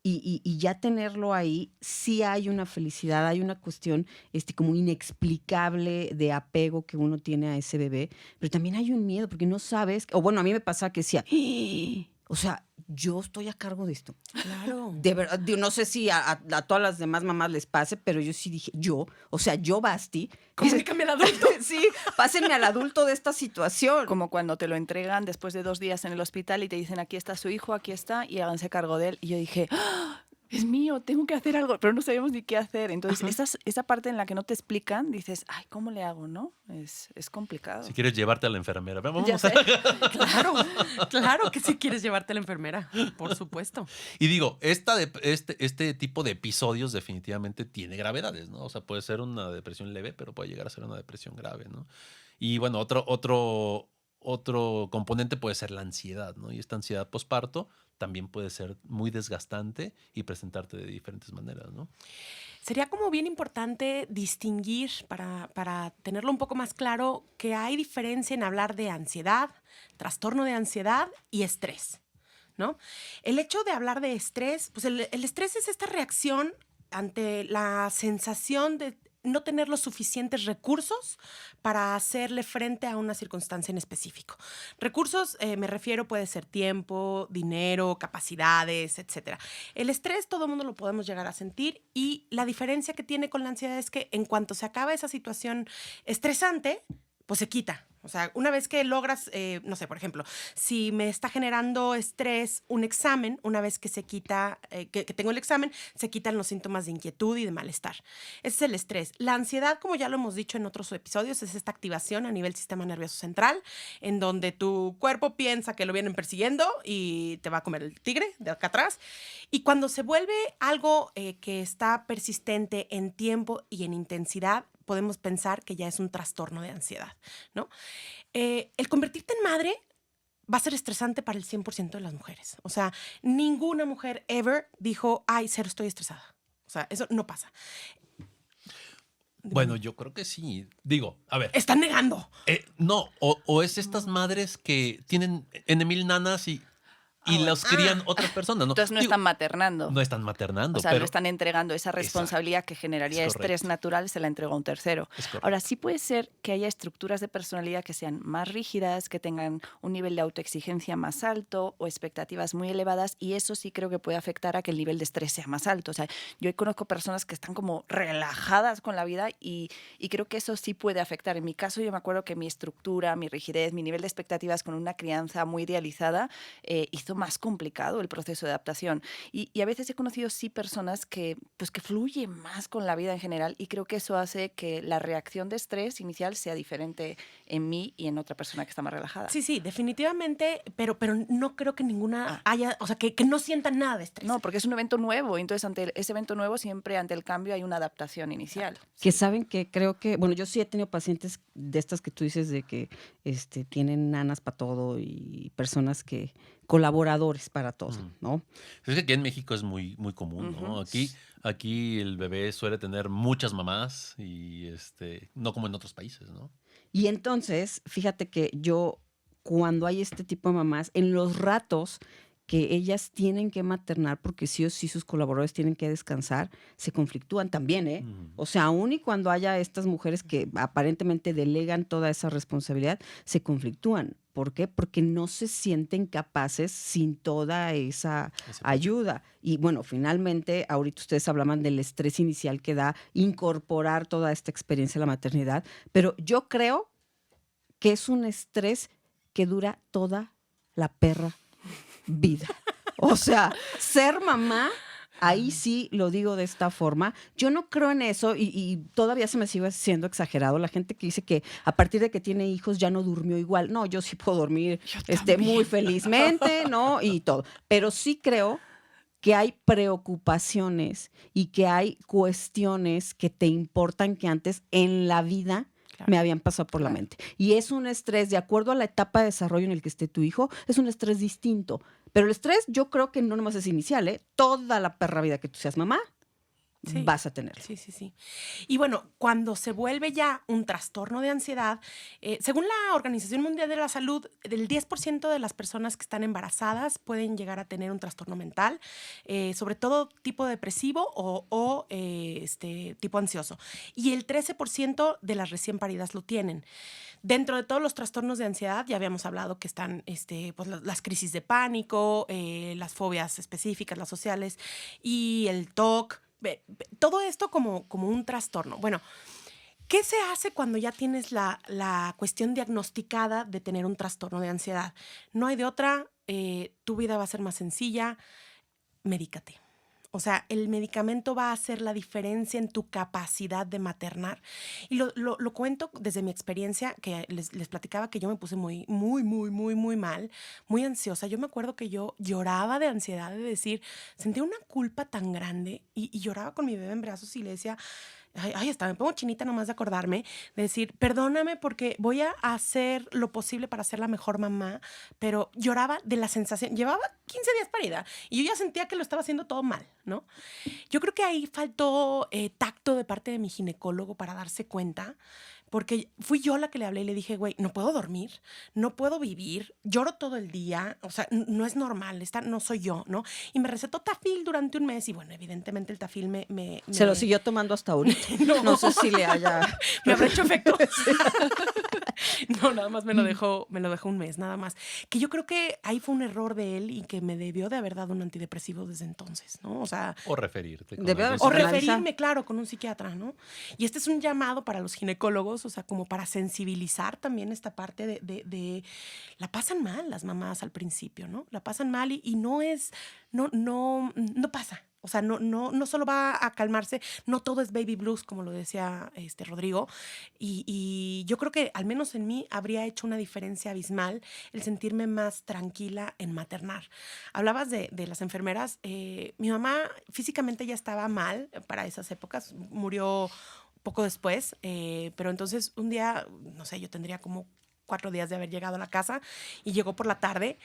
y ya tenerlo ahí, sí hay una felicidad, hay una cuestión como inexplicable de apego que uno tiene a ese bebé, pero también hay un miedo porque no sabes, o bueno, a mí me pasaba que decía, o sea, yo estoy a cargo de esto. Claro. De verdad, no sé si a todas las demás mamás les pase, pero yo sí dije, yo, Basti. Comunícame al adulto. Sí, pásenme al adulto de esta situación. Como cuando te lo entregan después de 2 días en el hospital y te dicen, aquí está su hijo, aquí está, y háganse cargo de él. Y yo dije, ¡ah! Es mío, tengo que hacer algo, pero no sabemos ni qué hacer. Entonces, esa parte en la que no te explican, dices, ay, ¿cómo le hago, no? Es complicado. Si quieres llevarte a la enfermera. Vamos Ya a... sé. Claro que si quieres llevarte a la enfermera, por supuesto. Y digo, este tipo de episodios definitivamente tiene gravedades, ¿no? O sea, puede ser una depresión leve, pero puede llegar a ser una depresión grave, ¿no? Y bueno, otro componente puede ser la ansiedad, ¿no? Y esta ansiedad posparto también puede ser muy desgastante y presentarte de diferentes maneras, ¿no? Sería como bien importante distinguir, para tenerlo un poco más claro, que hay diferencia en hablar de ansiedad, trastorno de ansiedad y estrés, ¿no? El hecho de hablar de estrés, pues el estrés es esta reacción ante la sensación de no tener los suficientes recursos para hacerle frente a una circunstancia en específico. Recursos, me refiero, puede ser tiempo, dinero, capacidades, etc. El estrés todo el mundo lo podemos llegar a sentir y la diferencia que tiene con la ansiedad es que en cuanto se acaba esa situación estresante, pues se quita. O sea, una vez que logras, no sé, por ejemplo, si me está generando estrés un examen, una vez que se quita, que tengo el examen, se quitan los síntomas de inquietud y de malestar. Ese es el estrés. La ansiedad, como ya lo hemos dicho en otros episodios, es esta activación a nivel sistema nervioso central, en donde tu cuerpo piensa que lo vienen persiguiendo y te va a comer el tigre de acá atrás. Y cuando se vuelve algo que está persistente en tiempo y en intensidad, podemos pensar que ya es un trastorno de ansiedad, ¿no? El convertirte en madre va a ser estresante para el 100% de las mujeres. O sea, ninguna mujer ever dijo, ay, cero, estoy estresada. O sea, eso no pasa. Bueno, yo creo que sí. Digo, a ver. Están negando. No, o es estas madres que tienen N mil nanas y los crían otras personas, ¿no? Entonces no están maternando. No están maternando. O sea, pero no están entregando esa responsabilidad que generaría estrés natural, se la entregó a un tercero. Ahora, sí puede ser que haya estructuras de personalidad que sean más rígidas, que tengan un nivel de autoexigencia más alto o expectativas muy elevadas, y eso sí creo que puede afectar a que el nivel de estrés sea más alto. O sea, yo conozco personas que están como relajadas con la vida y creo que eso sí puede afectar. En mi caso, yo me acuerdo que mi estructura, mi rigidez, mi nivel de expectativas con una crianza muy idealizada hizo más complicado el proceso de adaptación. Y a veces he conocido personas que fluyen más con la vida en general, y creo que eso hace que la reacción de estrés inicial sea diferente en mí y en otra persona que está más relajada. Sí, definitivamente, pero no creo que ninguna haya, o sea, que no sientan nada de estrés. No, porque es un evento nuevo, entonces ante ese evento nuevo siempre ante el cambio hay una adaptación inicial. Que saben que creo que, bueno, yo sí he tenido pacientes de estas que tú dices de que tienen nanas para todo y personas que colaboradores para todo, ¿no? Es que aquí en México es muy, muy común, ¿no? Aquí el bebé suele tener muchas mamás y no como en otros países, ¿no? Y entonces, fíjate que yo, cuando hay este tipo de mamás, en los ratos que ellas tienen que maternar, porque sí o sí sus colaboradores tienen que descansar, se conflictúan también, ¿eh? O sea, aún y cuando haya estas mujeres que aparentemente delegan toda esa responsabilidad, se conflictúan. ¿Por qué? Porque no se sienten capaces sin toda esa ayuda. Y bueno, finalmente, ahorita ustedes hablaban del estrés inicial que da incorporar toda esta experiencia de la maternidad, pero yo creo que es un estrés que dura toda la perra vida. O sea, ser mamá, ahí sí lo digo de esta forma. Yo no creo en eso y todavía se me sigue siendo exagerado. La gente que dice que a partir de que tiene hijos ya no durmió igual. No, yo sí puedo dormir muy felizmente, ¿no? Y todo. Pero sí creo que hay preocupaciones y que hay cuestiones que te importan que antes en la vida me habían pasado por la mente. Y es un estrés, de acuerdo a la etapa de desarrollo en el que esté tu hijo, es un estrés distinto. Pero el estrés yo creo que no nomás es inicial, ¿eh? Toda la perra vida que tú seas mamá, Sí. vas a tenerlo. Sí. Y bueno, cuando se vuelve ya un trastorno de ansiedad, según la Organización Mundial de la Salud, del 10% de las personas que están embarazadas pueden llegar a tener un trastorno mental, sobre todo tipo depresivo o tipo ansioso. Y el 13% de las recién paridas lo tienen. Dentro de todos los trastornos de ansiedad, ya habíamos hablado que están pues, las crisis de pánico, las fobias específicas, las sociales, y el TOC. Todo esto como un trastorno. Bueno, ¿qué se hace cuando ya tienes la cuestión diagnosticada de tener un trastorno de ansiedad? No hay de otra, tu vida va a ser más sencilla, medícate. O sea, el medicamento va a hacer la diferencia en tu capacidad de maternar. Y lo cuento desde mi experiencia, que les platicaba que yo me puse muy mal, muy ansiosa. Yo me acuerdo que yo lloraba de ansiedad, de decir, sentía una culpa tan grande y lloraba con mi bebé en brazos y le decía, ay, hasta me pongo chinita nomás de acordarme, de decir, perdóname porque voy a hacer lo posible para ser la mejor mamá, pero lloraba de la sensación, llevaba 15 días parida y yo ya sentía que lo estaba haciendo todo mal, ¿no? Yo creo que ahí faltó tacto de parte de mi ginecólogo para darse cuenta, porque fui yo la que le hablé y le dije, güey, no puedo dormir, no puedo vivir, lloro todo el día, o sea, no es normal, no soy yo, ¿no? Y me recetó Tafil durante un mes y bueno, evidentemente el Tafil Se lo siguió tomando hasta ahorita. No sé si le haya... ¿Me habrá hecho efecto? No, nada más me lo dejó un mes, nada más. Que yo creo que ahí fue un error de él y que me debió de haber dado un antidepresivo desde entonces, ¿no? O sea... O referirte. O referirme, claro, con un psiquiatra, ¿no? Y este es un llamado para los ginecólogos, o sea, como para sensibilizar también esta parte de la pasan mal las mamás al principio, ¿no? La pasan mal y no pasa. O sea, no solo va a calmarse, no todo es baby blues, como lo decía Rodrigo. Y yo creo que al menos en mí habría hecho una diferencia abismal el sentirme más tranquila en maternar. Hablabas de las enfermeras. Mi mamá físicamente ya estaba mal para esas épocas, murió poco después, pero entonces un día, no sé, yo tendría como 4 días de haber llegado a la casa y llegó por la tarde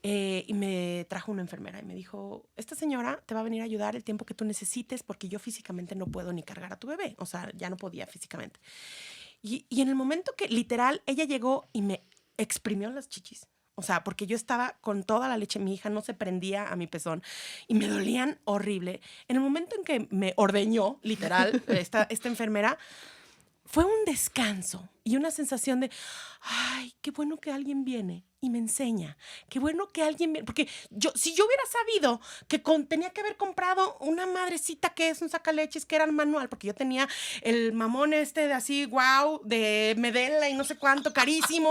y me trajo una enfermera y me dijo, esta señora te va a venir a ayudar el tiempo que tú necesites porque yo físicamente no puedo ni cargar a tu bebé, o sea, ya no podía físicamente. Y en el momento que literal ella llegó y me exprimió las chichis, o sea, porque yo estaba con toda la leche, mi hija no se prendía a mi pezón y me dolían horrible. En el momento en que me ordeñó, literal, esta enfermera, fue un descanso y una sensación de, ay, qué bueno que alguien viene y me enseña. Qué bueno que alguien viene. Porque si yo hubiera sabido que tenía que haber comprado una madrecita que es un sacaleches que era manual, porque yo tenía el mamón de así, wow, de Medela y no sé cuánto, carísimo,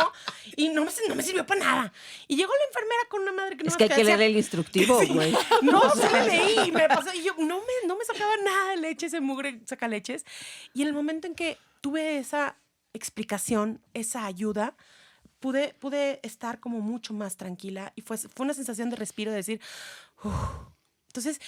y no me sirvió para nada. Y llegó la enfermera con una madre que no es que hay que leer el instructivo, güey. Sí, no se lo leí, me pasó, y yo no me sacaba nada de leche, ese mugre sacaleches. Y en el momento en que tuve esa explicación, esa ayuda, pude estar como mucho más tranquila y fue una sensación de respiro, de decir, uff. Entonces,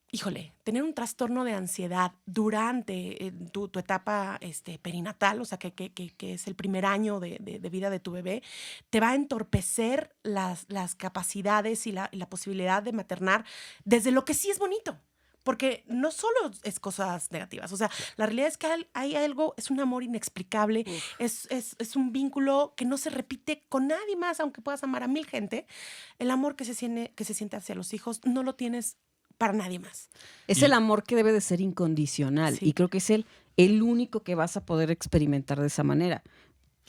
híjole, tener un trastorno de ansiedad durante tu etapa perinatal, o sea, que es el primer año de vida de tu bebé, te va a entorpecer las capacidades y la posibilidad de maternar desde lo que sí es bonito. Porque no solo es cosas negativas, o sea, la realidad es que hay algo, es un amor inexplicable, es un vínculo que no se repite con nadie más, aunque puedas amar a 1000 gente. El amor que se siente hacia los hijos no lo tienes para nadie más. Es el amor que debe de ser incondicional, sí. Y creo que es el único que vas a poder experimentar de esa manera.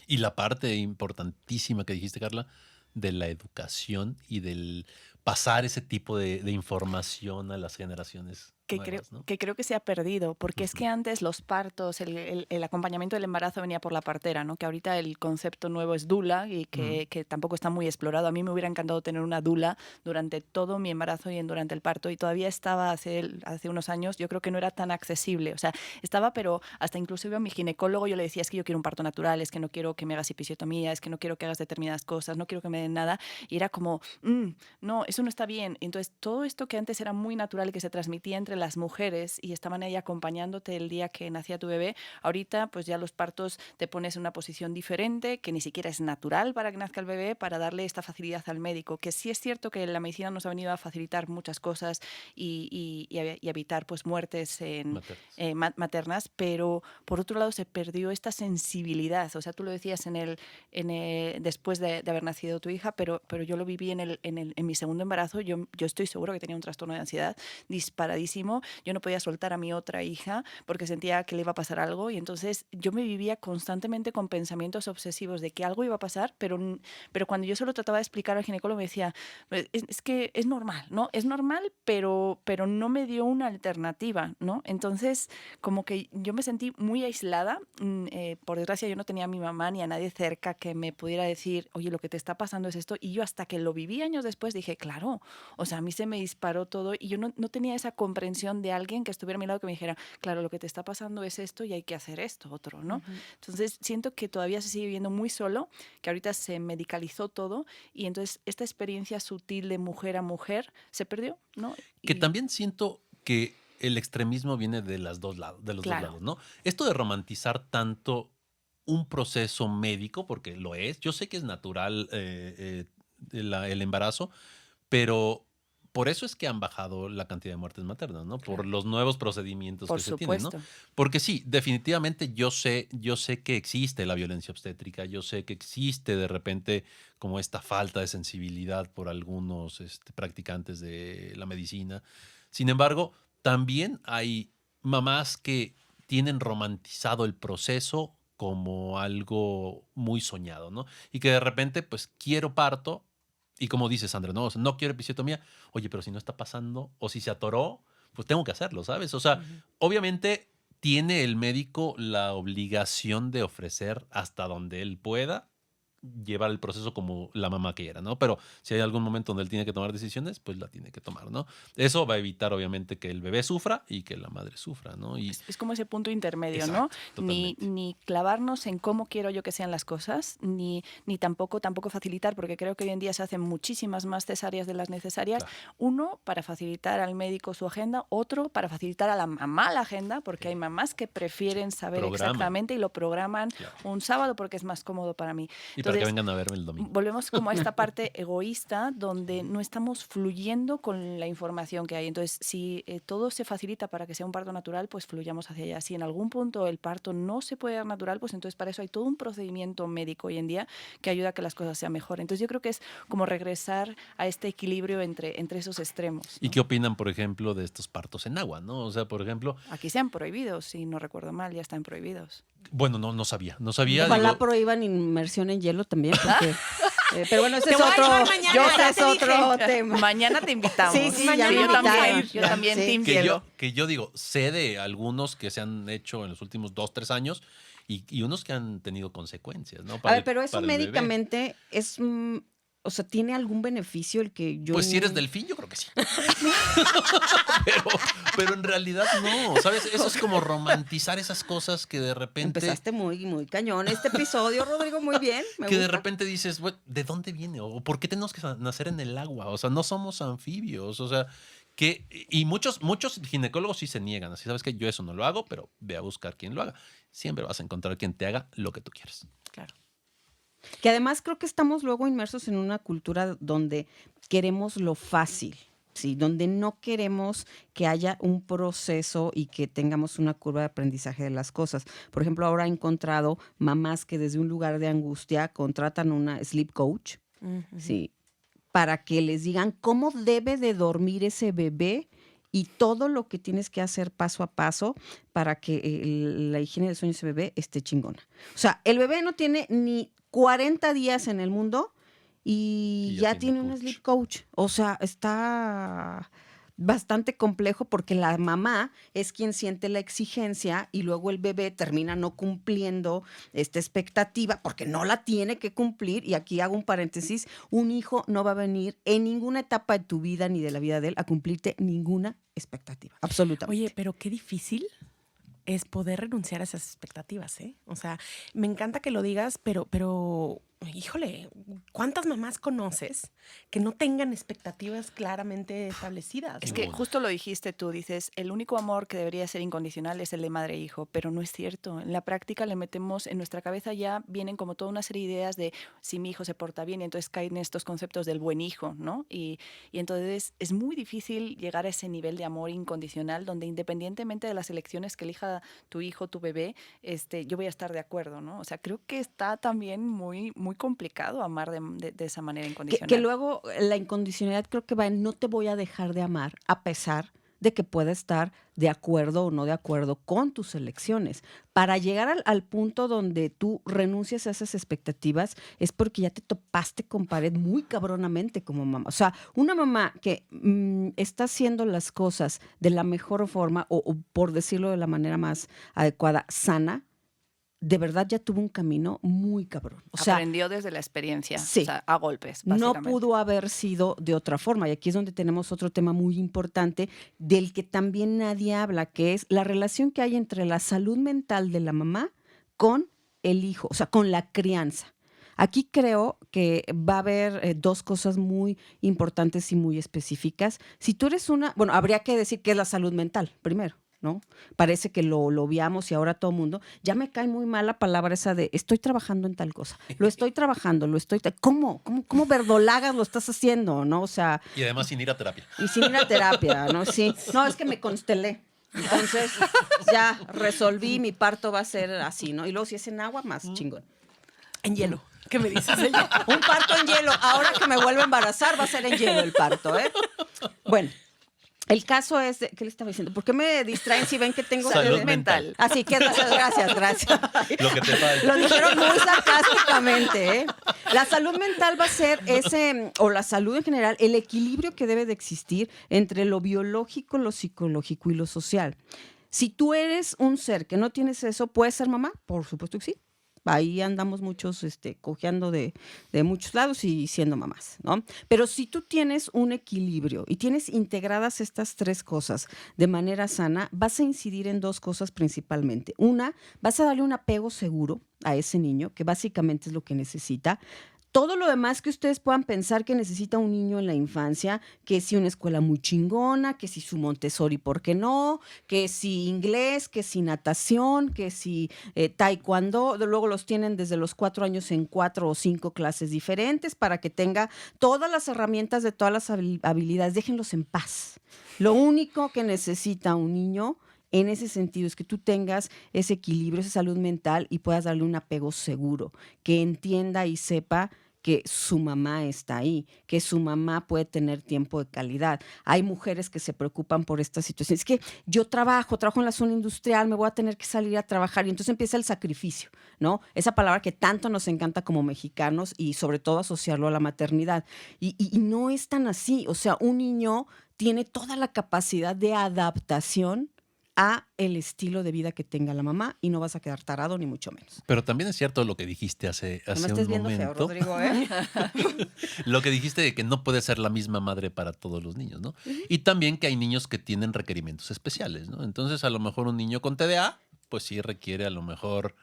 Y la parte importantísima que dijiste, Carla, de la educación y del pasar ese tipo de información a las generaciones nuevas, ¿no? que creo que se ha perdido, porque es que antes los partos, el acompañamiento del embarazo venía por la partera, ¿no? Que ahorita el concepto nuevo es dula y que tampoco está muy explorado. A mí me hubiera encantado tener una dula durante todo mi embarazo y durante el parto, y todavía estaba hace unos años, yo creo que no era tan accesible. O sea, estaba, pero hasta inclusive a mi ginecólogo yo le decía, es que yo quiero un parto natural, es que no quiero que me hagas episiotomía, es que no quiero que hagas determinadas cosas, no quiero que me den nada. Y era como, no, eso no está bien. Entonces, todo esto que antes era muy natural y que se transmitía entre las mujeres y estaban ahí acompañándote el día que nacía tu bebé, ahorita pues ya los partos te pones en una posición diferente, que ni siquiera es natural para que nazca el bebé, para darle esta facilidad al médico, que sí es cierto que la medicina nos ha venido a facilitar muchas cosas y evitar pues muertes maternas, pero por otro lado se perdió esta sensibilidad. O sea, tú lo decías después de haber nacido tu hija, pero yo lo viví en mi segundo embarazo. Yo estoy seguro que tenía un trastorno de ansiedad disparadísimo. Yo no podía soltar a mi otra hija porque sentía que le iba a pasar algo, y entonces yo me vivía constantemente con pensamientos obsesivos de que algo iba a pasar, pero cuando yo se lo trataba de explicar al ginecólogo me decía, es que es normal, ¿no? Es normal, pero no me dio una alternativa, ¿no? Entonces, como que yo me sentí muy aislada. Por desgracia, yo no tenía a mi mamá ni a nadie cerca que me pudiera decir, oye, lo que te está pasando es esto. Y yo hasta que lo viví años después dije, claro, o sea, a mí se me disparó todo y yo no tenía esa comprensión de alguien que estuviera a mi lado que me dijera, claro, lo que te está pasando es esto y hay que hacer esto, otro, ¿no? Entonces, siento que todavía se sigue viviendo muy solo, que ahorita se medicalizó todo y entonces esta experiencia sutil de mujer a mujer se perdió, ¿no? Que también siento que el extremismo viene de los dos lados, ¿no? Esto de romantizar tanto un proceso médico, porque lo es, yo sé que es natural el embarazo, pero por eso es que han bajado la cantidad de muertes maternas, ¿no? Por los nuevos procedimientos que se tienen, ¿no? Porque sí, definitivamente yo sé que existe la violencia obstétrica, yo sé que existe de repente como esta falta de sensibilidad por algunos practicantes de la medicina. Sin embargo, también hay mamás que tienen romantizado el proceso como algo muy soñado, ¿no? Y que de repente, pues, quiero parto. Y como dice Sandra, no quiero episiotomía. Oye, pero si no está pasando o si se atoró, pues tengo que hacerlo, ¿sabes? O sea, obviamente tiene el médico la obligación de ofrecer hasta donde él pueda llevar el proceso como la mamá quiera, ¿no? Pero si hay algún momento donde él tiene que tomar decisiones, pues la tiene que tomar, ¿no? Eso va a evitar, obviamente, que el bebé sufra y que la madre sufra, ¿no? Y es como ese punto intermedio, exacto, ¿no? Ni clavarnos en cómo quiero yo que sean las cosas, ni tampoco facilitar, porque creo que hoy en día se hacen muchísimas más cesáreas de las necesarias. Claro. Uno, para facilitar al médico su agenda, otro, para facilitar a la mamá la agenda, porque hay mamás que prefieren saber exactamente y lo programan un sábado porque es más cómodo para mí. Para que vengan a verme el domingo. Volvemos como a esta parte egoísta donde no estamos fluyendo con la información que hay. Entonces, si todo se facilita para que sea un parto natural, pues fluyamos hacia allá. Si en algún punto el parto no se puede dar natural, pues entonces para eso hay todo un procedimiento médico hoy en día que ayuda a que las cosas sean mejor. Entonces, yo creo que es como regresar a este equilibrio entre esos extremos, ¿no? ¿Y qué opinan, por ejemplo, de estos partos en agua, no? O sea, por ejemplo... Aquí se han prohibido, si no recuerdo mal, ya están prohibidos. Bueno, no sabía. Ojalá prohíban inmersión en hielo también, porque... pero bueno, ese es otro tema. Mañana te invitamos. Sí, mañana yo también team hielo. Que yo digo, sé de algunos que se han hecho en los últimos 2-3 años y unos que han tenido consecuencias, ¿no? Pero eso médicamente es... O sea, ¿tiene algún beneficio el que yo...? Pues si eres delfín, yo creo que sí. pero en realidad no, ¿sabes? Eso es como romantizar esas cosas que de repente... Empezaste muy cañón este episodio, Rodrigo, muy bien. Me gusta. De repente dices, ¿de dónde viene? ¿O por qué tenemos que nacer en el agua? O sea, no somos anfibios, o sea... Y muchos ginecólogos sí se niegan. Así, ¿sabes qué? Yo eso no lo hago, pero ve a buscar quien lo haga. Siempre vas a encontrar quien te haga lo que tú quieras. Claro. Que además creo que estamos luego inmersos en una cultura donde queremos lo fácil, ¿sí? Donde no queremos que haya un proceso y que tengamos una curva de aprendizaje de las cosas. Por ejemplo, ahora he encontrado mamás que desde un lugar de angustia contratan una sleep coach, ¿sí? Para que les digan cómo debe de dormir ese bebé y todo lo que tienes que hacer paso a paso para que la higiene del sueño de ese bebé esté chingona. O sea, el bebé no tiene ni 40 días en el mundo y ya tiene un sleep coach. O sea, está bastante complejo porque la mamá es quien siente la exigencia y luego el bebé termina no cumpliendo esta expectativa porque no la tiene que cumplir. Y aquí hago un paréntesis, un hijo no va a venir en ninguna etapa de tu vida ni de la vida de él a cumplirte ninguna expectativa, absolutamente. Oye, pero qué difícil es poder renunciar a esas expectativas, ¿eh? O sea, me encanta que lo digas, pero, híjole, ¿cuántas mamás conoces que no tengan expectativas claramente establecidas? Es ¿no? que justo lo dijiste tú, dices, el único amor que debería ser incondicional es el de madre e hijo, pero no es cierto. En la práctica le metemos, en nuestra cabeza ya vienen como toda una serie de ideas de si mi hijo se porta bien, y entonces caen estos conceptos del buen hijo, ¿no? Y entonces es muy difícil llegar a ese nivel de amor incondicional donde independientemente de las elecciones que elija tu hijo, tu bebé, yo voy a estar de acuerdo, ¿no? O sea, creo que está también muy complicado amar de esa manera incondicional. Que luego la incondicionalidad creo que va en no te voy a dejar de amar a pesar de que pueda estar de acuerdo o no de acuerdo con tus elecciones. Para llegar al punto donde tú renuncias a esas expectativas es porque ya te topaste con pared muy cabronamente como mamá. O sea, una mamá que está haciendo las cosas de la mejor forma o por decirlo de la manera más adecuada, sana, de verdad ya tuvo un camino muy cabrón. O sea, aprendió desde la experiencia, sí, o sea, a golpes, no básicamente. pudo haber sido de otra forma. Y aquí es donde tenemos otro tema muy importante del que también nadie habla, que es la relación que hay entre la salud mental de la mamá con el hijo, o sea, con la crianza. Aquí creo que va a haber dos cosas muy importantes y muy específicas. Si tú eres bueno, habría que decir qué es la salud mental primero, ¿no? Parece que lo obviamos y ahora todo el mundo, ya me cae muy mal la palabra esa de estoy trabajando en tal cosa, lo estoy trabajando, ¿cómo verdolagas lo estás haciendo, no? O sea... Y además sin ir a terapia. Y sin ir a terapia, ¿no? Sí. No, es que me constelé. Entonces, ya resolví, mi parto va a ser así, ¿no? Y luego si es en agua, más chingón. En hielo. ¿Qué me dices? En hielo. Un parto en hielo. Ahora que me vuelvo a embarazar, va a ser en hielo el parto, ¿eh? Bueno. El caso es, ¿qué le estaba diciendo? ¿Por qué me distraen si ven que tengo salud mental? Así que gracias. Lo que te falta. Lo dijeron muy sarcásticamente, ¿eh? La salud mental va a ser o la salud en general, el equilibrio que debe de existir entre lo biológico, lo psicológico y lo social. Si tú eres un ser que no tienes eso, ¿puedes ser mamá? Por supuesto que sí. Ahí andamos muchos cojeando de muchos lados y siendo mamás, ¿no? Pero si tú tienes un equilibrio y tienes integradas estas tres cosas de manera sana, vas a incidir en dos cosas principalmente. Una, vas a darle un apego seguro a ese niño, que básicamente es lo que necesita. Todo lo demás que ustedes puedan pensar que necesita un niño en la infancia, que si una escuela muy chingona, que si su Montessori, ¿por qué no? Que si inglés, que si natación, que si taekwondo. Luego los tienen desde los 4 años en 4 o 5 clases diferentes para que tenga todas las herramientas de todas las habilidades. Déjenlos en paz. Lo único que necesita un niño en ese sentido es que tú tengas ese equilibrio, esa salud mental y puedas darle un apego seguro, que entienda y sepa que su mamá está ahí, que su mamá puede tener tiempo de calidad. Hay mujeres que se preocupan por esta situación. Es que yo trabajo en la zona industrial, me voy a tener que salir a trabajar y entonces empieza el sacrificio, ¿no? Esa palabra que tanto nos encanta como mexicanos y sobre todo asociarlo a la maternidad. Y no es tan así. O sea, un niño tiene toda la capacidad de adaptación a el estilo de vida que tenga la mamá y no vas a quedar tarado ni mucho menos. Pero también es cierto lo que dijiste hace No me estés un viendo momento. feo, Rodrigo, ¿eh? Lo que dijiste de que no puede ser la misma madre para todos los niños, ¿no? Y también que hay niños que tienen requerimientos especiales, ¿no? Entonces, a lo mejor un niño con TDA, pues sí requiere a lo mejor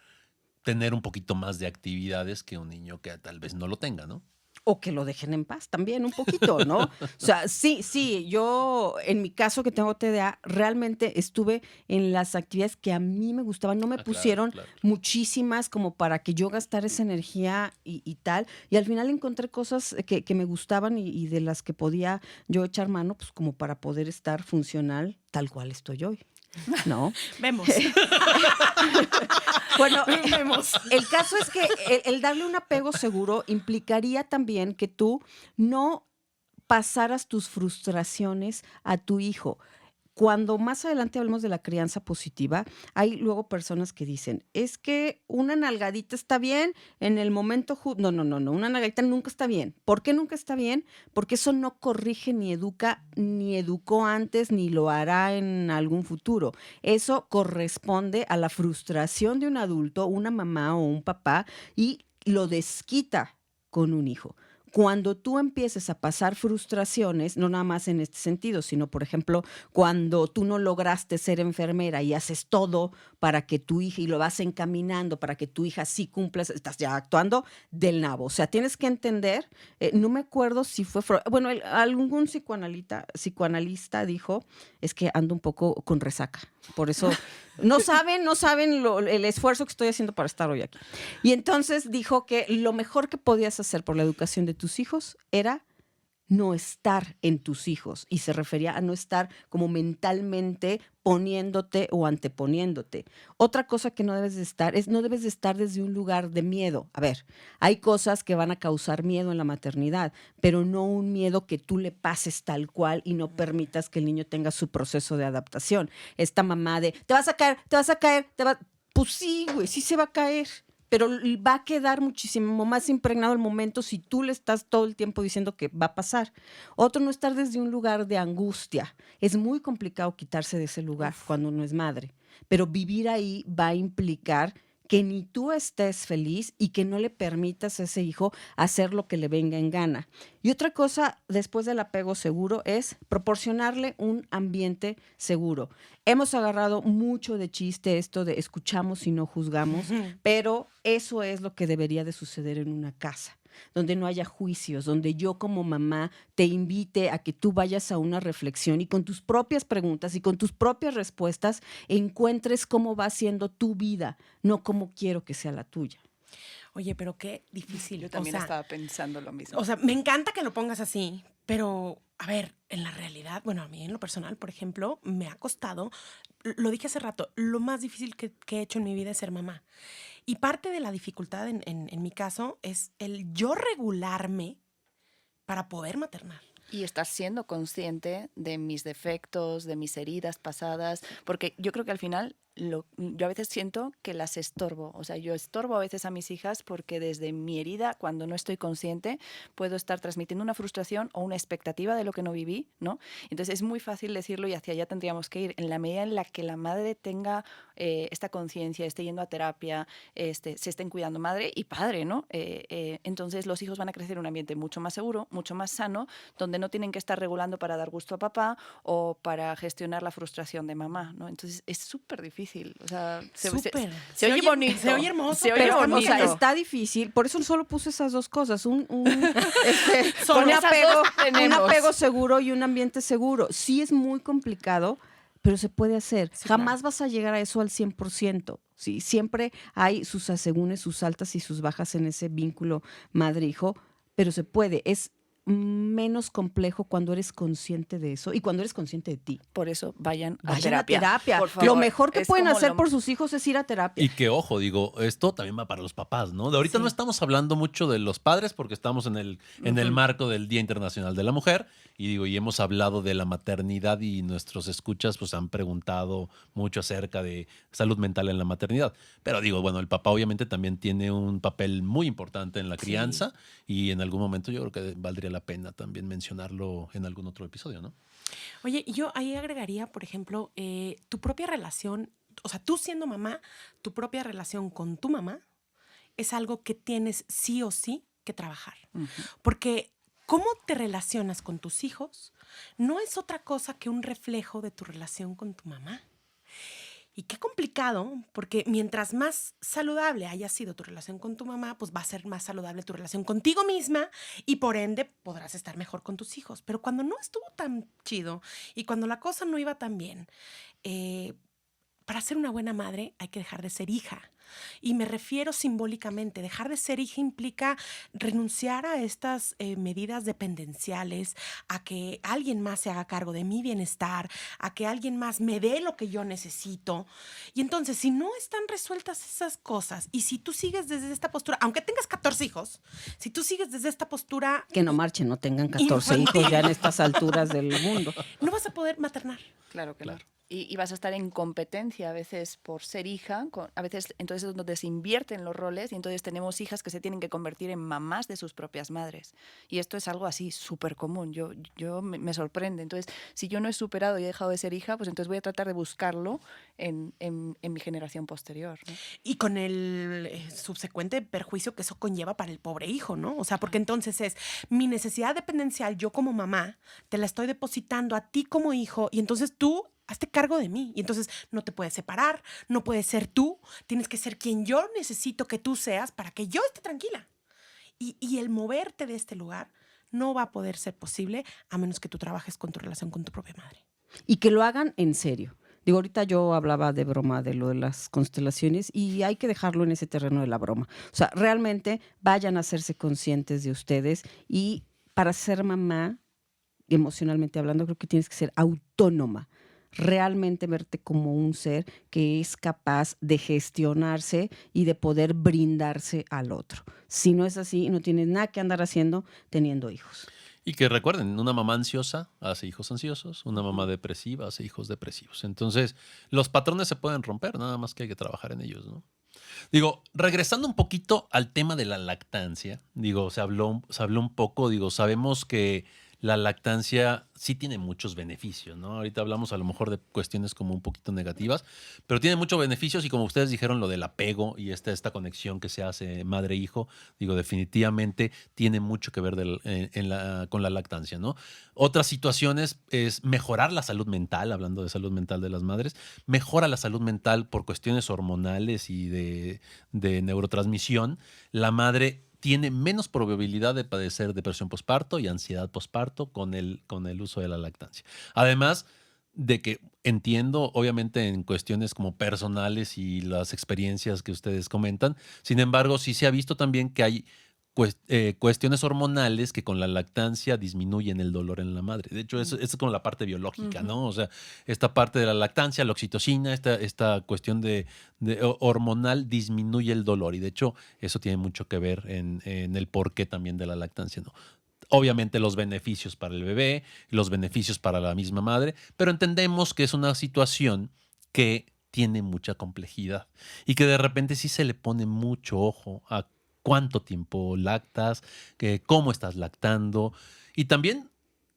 tener un poquito más de actividades que un niño que tal vez no lo tenga, ¿no? O que lo dejen en paz también un poquito, ¿no? O sea, sí, yo en mi caso que tengo TDA, realmente estuve en las actividades que a mí me gustaban, no me pusieron claro. muchísimas como para que yo gastara esa energía y tal, y al final encontré cosas que me gustaban y de las que podía yo echar mano, pues como para poder estar funcional tal cual estoy hoy, ¿no? Vemos. Bueno, el caso es que el darle un apego seguro implicaría también que tú no pasaras tus frustraciones a tu hijo. Cuando más adelante hablemos de la crianza positiva, hay luego personas que dicen, es que una nalgadita está bien en el momento no, una nalgadita nunca está bien. ¿Por qué nunca está bien? Porque eso no corrige ni educa, ni educó antes, ni lo hará en algún futuro. Eso corresponde a la frustración de un adulto, una mamá o un papá, y lo desquita con un hijo. Cuando tú empieces a pasar frustraciones, no nada más en este sentido, sino, por ejemplo, cuando tú no lograste ser enfermera y haces todo para que tu hija, y lo vas encaminando para que tu hija sí cumpla, estás ya actuando del nabo. O sea, tienes que entender, no me acuerdo si fue Freud, bueno, algún psicoanalista dijo, es que ando un poco con resaca. Por eso no saben el esfuerzo que estoy haciendo para estar hoy aquí. Y entonces dijo que lo mejor que podías hacer por la educación de tus hijos era no estar en tus hijos. Y se refería a no estar como mentalmente poniéndote o anteponiéndote. Otra cosa que no debes de estar es no debes de estar desde un lugar de miedo. A ver, hay cosas que van a causar miedo en la maternidad, pero no un miedo que tú le pases tal cual y no permitas que el niño tenga su proceso de adaptación. Esta mamá de, te vas a caer, pues sí, güey, sí se va a caer. Pero va a quedar muchísimo más impregnado el momento si tú le estás todo el tiempo diciendo que va a pasar. Otro, no estar desde un lugar de angustia. Es muy complicado quitarse de ese lugar cuando uno es madre, pero vivir ahí va a implicar que ni tú estés feliz y que no le permitas a ese hijo hacer lo que le venga en gana. Y otra cosa, después del apego seguro, es proporcionarle un ambiente seguro. Hemos agarrado mucho de chiste esto de escuchamos y no juzgamos, pero eso es lo que debería de suceder en una casa, donde no haya juicios, donde yo como mamá te invite a que tú vayas a una reflexión y con tus propias preguntas y con tus propias respuestas encuentres cómo va siendo tu vida, no cómo quiero que sea la tuya. Oye, pero qué difícil. Yo también estaba pensando lo mismo. O sea, me encanta que lo pongas así, pero a ver, en la realidad, bueno, a mí en lo personal, por ejemplo, me ha costado, lo dije hace rato, lo más difícil que he hecho en mi vida es ser mamá. Y parte de la dificultad en mi caso es el yo regularme para poder maternar. Y estar siendo consciente de mis defectos, de mis heridas pasadas, porque yo creo que al final yo a veces siento que las estorbo. O sea, yo estorbo a veces a mis hijas porque desde mi herida, cuando no estoy consciente, puedo estar transmitiendo una frustración o una expectativa de lo que no viví, ¿no? Entonces es muy fácil decirlo y hacia allá tendríamos que ir. En la medida en la que la madre tenga esta conciencia, esté yendo a terapia, se estén cuidando madre y padre, ¿no? Entonces los hijos van a crecer en un ambiente mucho más seguro, mucho más sano, donde no tienen que estar regulando para dar gusto a papá o para gestionar la frustración de mamá, ¿no? Entonces es súper difícil. O sea, se oye bonito. Se oye hermoso. Se oye bonito. O sea, está difícil. Por eso solo puse esas dos cosas. Un apego seguro y un ambiente seguro. Sí es muy complicado, pero se puede hacer. Sí, Jamás vas a llegar a eso al 100%. Sí, siempre hay sus asegúnes, sus altas y sus bajas en ese vínculo madre-hijo, pero se puede. Es menos complejo cuando eres consciente de eso y cuando eres consciente de ti. Por eso vayan a terapia. terapia. Por favor. Lo mejor que Es pueden como hacer por sus hijos es ir a terapia. Y que, ojo, digo, esto también va para los papás, ¿no? De ahorita no estamos hablando mucho de los padres porque estamos en el marco del Día Internacional de la Mujer y digo, y hemos hablado de la maternidad y nuestros escuchas pues han preguntado mucho acerca de salud mental en la maternidad. Pero digo, bueno, el papá obviamente también tiene un papel muy importante en la crianza y en algún momento yo creo que valdría la pena también mencionarlo en algún otro episodio, ¿no? Oye, yo ahí agregaría, por ejemplo, tu propia relación, o sea, tú siendo mamá, tu propia relación con tu mamá es algo que tienes sí o sí que trabajar. Porque cómo te relacionas con tus hijos no es otra cosa que un reflejo de tu relación con tu mamá. Y qué complicado, porque mientras más saludable haya sido tu relación con tu mamá, pues va a ser más saludable tu relación contigo misma y por ende podrás estar mejor con tus hijos. Pero cuando no estuvo tan chido y cuando la cosa no iba tan bien, para ser una buena madre hay que dejar de ser hija. Y me refiero simbólicamente, dejar de ser hija implica renunciar a estas medidas dependenciales, a que alguien más se haga cargo de mi bienestar, a que alguien más me dé lo que yo necesito. Y entonces, si no están resueltas esas cosas y si tú sigues desde esta postura, aunque tengas 14 hijos, si tú sigues desde esta postura... Que no marchen, no tengan 14 hijos ya en estas alturas del mundo. No vas a poder maternar. Claro que Claro. no. Y vas a estar en competencia a veces por ser hija, a veces entonces es donde se invierten los roles y entonces tenemos hijas que se tienen que convertir en mamás de sus propias madres. Y esto es algo así súper común, yo me sorprende. Entonces, si yo no he superado y he dejado de ser hija, pues entonces voy a tratar de buscarlo en mi generación posterior, ¿no? Y con el subsecuente perjuicio que eso conlleva para el pobre hijo, ¿no? O sea, porque entonces es mi necesidad dependencial, yo como mamá, te la estoy depositando a ti como hijo y entonces tú hazte cargo de mí. Y entonces no te puedes separar, no puedes ser tú, tienes que ser quien yo necesito que tú seas para que yo esté tranquila. Y el moverte de este lugar no va a poder ser posible a menos que tú trabajes con tu relación con tu propia madre. Y que lo hagan en serio. Digo, ahorita yo hablaba de broma de lo de las constelaciones y hay que dejarlo en ese terreno de la broma. O sea, realmente vayan a hacerse conscientes de ustedes y para ser mamá, emocionalmente hablando, creo que tienes que ser autónoma. Realmente verte como un ser que es capaz de gestionarse y de poder brindarse al otro. Si no es así, no tienes nada que andar haciendo teniendo hijos. Y que recuerden, una mamá ansiosa hace hijos ansiosos, una mamá depresiva hace hijos depresivos. Entonces, los patrones se pueden romper, nada más que hay que trabajar en ellos, ¿no? Digo, regresando un poquito al tema de la lactancia, digo, se habló un poco, digo, sabemos que la lactancia sí tiene muchos beneficios, ¿no? Ahorita hablamos a lo mejor de cuestiones como un poquito negativas, pero tiene muchos beneficios y como ustedes dijeron, lo del apego y esta conexión que se hace madre-hijo, digo, definitivamente tiene mucho que ver con la lactancia, ¿no? Otras situaciones es mejorar la salud mental, hablando de salud mental de las madres, mejora la salud mental por cuestiones hormonales y de neurotransmisión. La madre tiene menos probabilidad de padecer depresión posparto y ansiedad posparto con el uso de la lactancia. Además de que entiendo, obviamente, en cuestiones como personales y las experiencias que ustedes comentan, sin embargo, sí se ha visto también que hay cuestiones hormonales que con la lactancia disminuyen el dolor en la madre. De hecho, eso es como la parte biológica, ¿no? O sea, esta parte de la lactancia, la oxitocina, esta cuestión hormonal disminuye el dolor. Y de hecho, eso tiene mucho que ver en el porqué también de la lactancia, ¿no? Obviamente los beneficios para el bebé, los beneficios para la misma madre, pero entendemos que es una situación que tiene mucha complejidad y que de repente sí se le pone mucho ojo a cuánto tiempo lactas, cómo estás lactando y también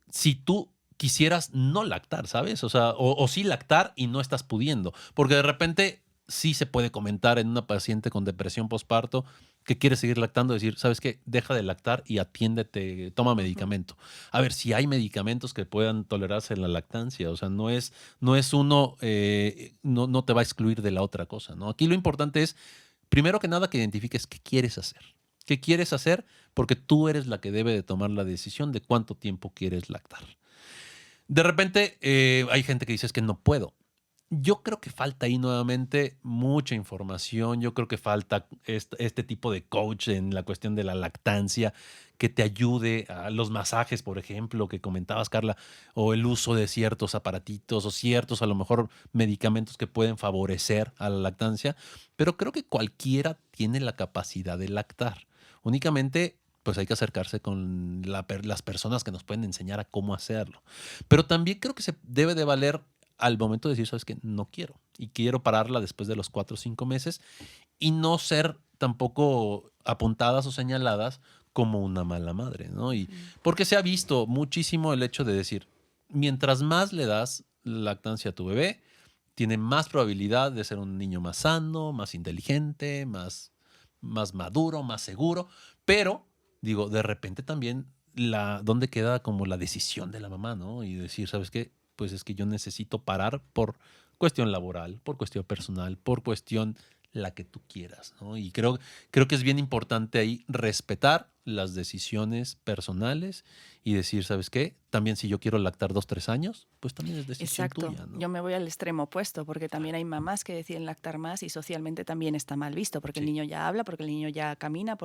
si tú quisieras no lactar, ¿sabes? O sea, o sí lactar y no estás pudiendo, porque de repente sí se puede comentar en una paciente con depresión postparto que quiere seguir lactando, decir, ¿sabes qué? Deja de lactar y atiéndete, toma medicamento. A ver, si hay medicamentos que puedan tolerarse en la lactancia, o sea, no es uno, no te va a excluir de la otra cosa, ¿no? Aquí lo importante es, primero que nada, que identifiques qué quieres hacer. ¿Qué quieres hacer? Porque tú eres la que debe de tomar la decisión de cuánto tiempo quieres lactar. De repente hay gente que dice es que no puedo. Yo creo que falta ahí nuevamente mucha información. Yo creo que falta este tipo de coach en la cuestión de la lactancia que te ayude a los masajes, por ejemplo, que comentabas, Carla, o el uso de ciertos aparatitos o ciertos, a lo mejor, medicamentos que pueden favorecer a la lactancia. Pero creo que cualquiera tiene la capacidad de lactar. Únicamente, pues hay que acercarse con las personas que nos pueden enseñar a cómo hacerlo. Pero también creo que se debe de valer al momento de decir, sabes que no quiero y quiero pararla después de los 4 o 5 meses y no ser tampoco apuntadas o señaladas como una mala madre, ¿no? Y porque se ha visto muchísimo el hecho de decir, mientras más le das lactancia a tu bebé, tiene más probabilidad de ser un niño más sano, más inteligente, más maduro, más seguro, pero digo, de repente también ¿dónde queda como la decisión de la mamá, ¿no? Y decir, ¿sabes qué? Pues es que yo necesito parar por cuestión laboral, por cuestión personal, por cuestión la que tú quieras, ¿no? Y creo que es bien importante ahí respetar las decisiones personales y decir, ¿sabes qué? También si yo quiero lactar 2, 3 años, pues también es decisión Exacto. tuya, ¿no? Yo me voy al extremo opuesto, porque también hay mamás que deciden lactar más y socialmente también está mal visto, porque el niño ya habla, porque el niño ya camina,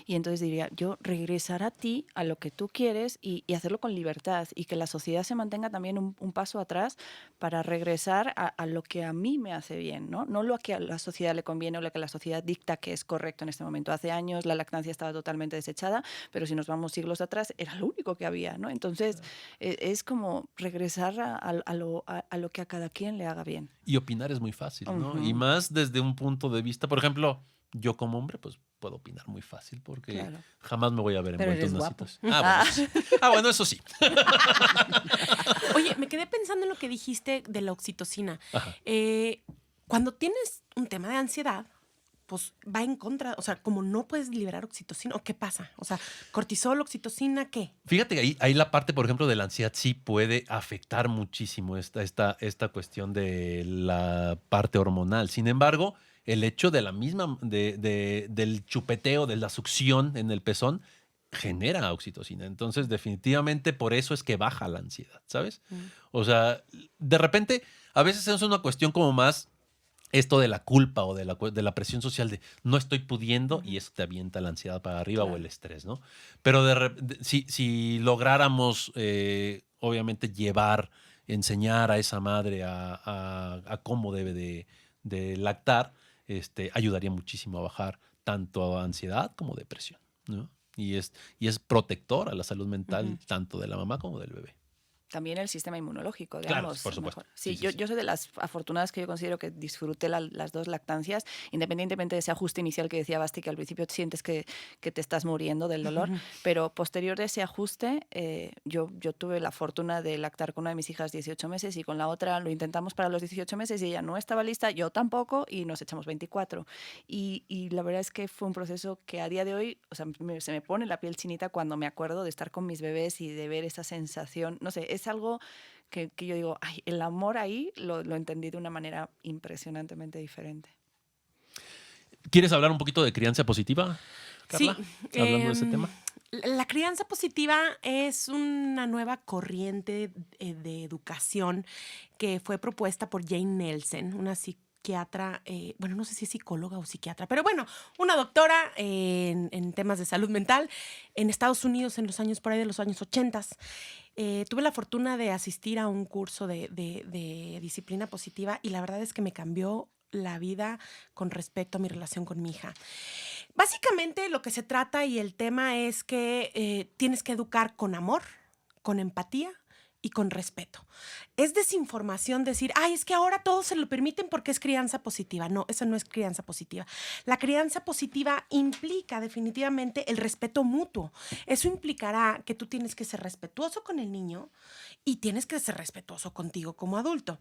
y entonces diría, yo regresar a ti, a lo que tú quieres y hacerlo con libertad y que la sociedad se mantenga también un paso atrás para regresar a lo que a mí me hace bien, ¿no? No lo que a la sociedad le conviene o lo que la sociedad dicta que es correcto en este momento. Hace años la lactancia estaba totalmente desechada aprovechada, pero si nos vamos siglos atrás, era lo único que había, ¿no? Entonces, es como regresar a lo que a cada quien le haga bien. Y opinar es muy fácil, ¿no? Ujú. Y más desde un punto de vista, por ejemplo, yo como hombre, pues puedo opinar muy fácil porque Claro. jamás me voy a ver Pero envuelto en eres una guapo. situación. Bueno, eso sí. Oye, me quedé pensando en lo que dijiste de la oxitocina. Ajá. Cuando tienes un tema de ansiedad, pues va en contra, o sea, como no puedes liberar oxitocina, ¿o qué pasa? O sea, cortisol, oxitocina, ¿qué? Fíjate que ahí la parte, por ejemplo, de la ansiedad sí puede afectar muchísimo esta cuestión de la parte hormonal. Sin embargo, el hecho de la misma, del chupeteo, de la succión en el pezón, genera oxitocina. Entonces, definitivamente por eso es que baja la ansiedad, ¿sabes? O sea, de repente, a veces es una cuestión como más esto de la culpa o de la presión social de no estoy pudiendo y eso te avienta la ansiedad para arriba o el estrés, ¿no? Pero si lográramos, obviamente, enseñar a esa madre a cómo debe de lactar, ayudaría muchísimo a bajar tanto ansiedad como depresión, ¿no? Y es protector a la salud mental tanto de la mamá como del bebé. También el sistema inmunológico, Claro, digamos. por supuesto. Mejor. Sí, Sí, yo, sí. yo soy de las afortunadas que yo considero que disfruté las dos lactancias, independientemente de ese ajuste inicial que decía Basti, que al principio sientes que te estás muriendo del dolor, pero posterior de ese ajuste, yo tuve la fortuna de lactar con una de mis hijas 18 meses y con la otra lo intentamos para los 18 meses y ella no estaba lista, yo tampoco, y nos echamos 24. Y la verdad es que fue un proceso que a día de hoy, o sea, se me pone la piel chinita cuando me acuerdo de estar con mis bebés y de ver esa sensación, no sé, es algo que yo digo, ay, el amor ahí lo entendí de una manera impresionantemente diferente. ¿Quieres hablar un poquito de crianza positiva, Carla? Sí, Hablando de ese tema. La crianza positiva es una nueva corriente de educación que fue propuesta por Jane Nelsen, una psiquiatra, bueno, no sé si es psicóloga o psiquiatra, pero bueno, una doctora en temas de salud mental en Estados Unidos en los años, por ahí de los años 80. Tuve la fortuna de asistir a un curso de disciplina positiva y la verdad es que me cambió la vida con respecto a mi relación con mi hija. Básicamente lo que se trata y el tema es que tienes que educar con amor, con empatía y con respeto. Es desinformación decir, ay, es que ahora todos se lo permiten porque es crianza positiva. No, eso no es crianza positiva. La crianza positiva implica definitivamente el respeto mutuo. Eso implicará que tú tienes que ser respetuoso con el niño y tienes que ser respetuoso contigo como adulto.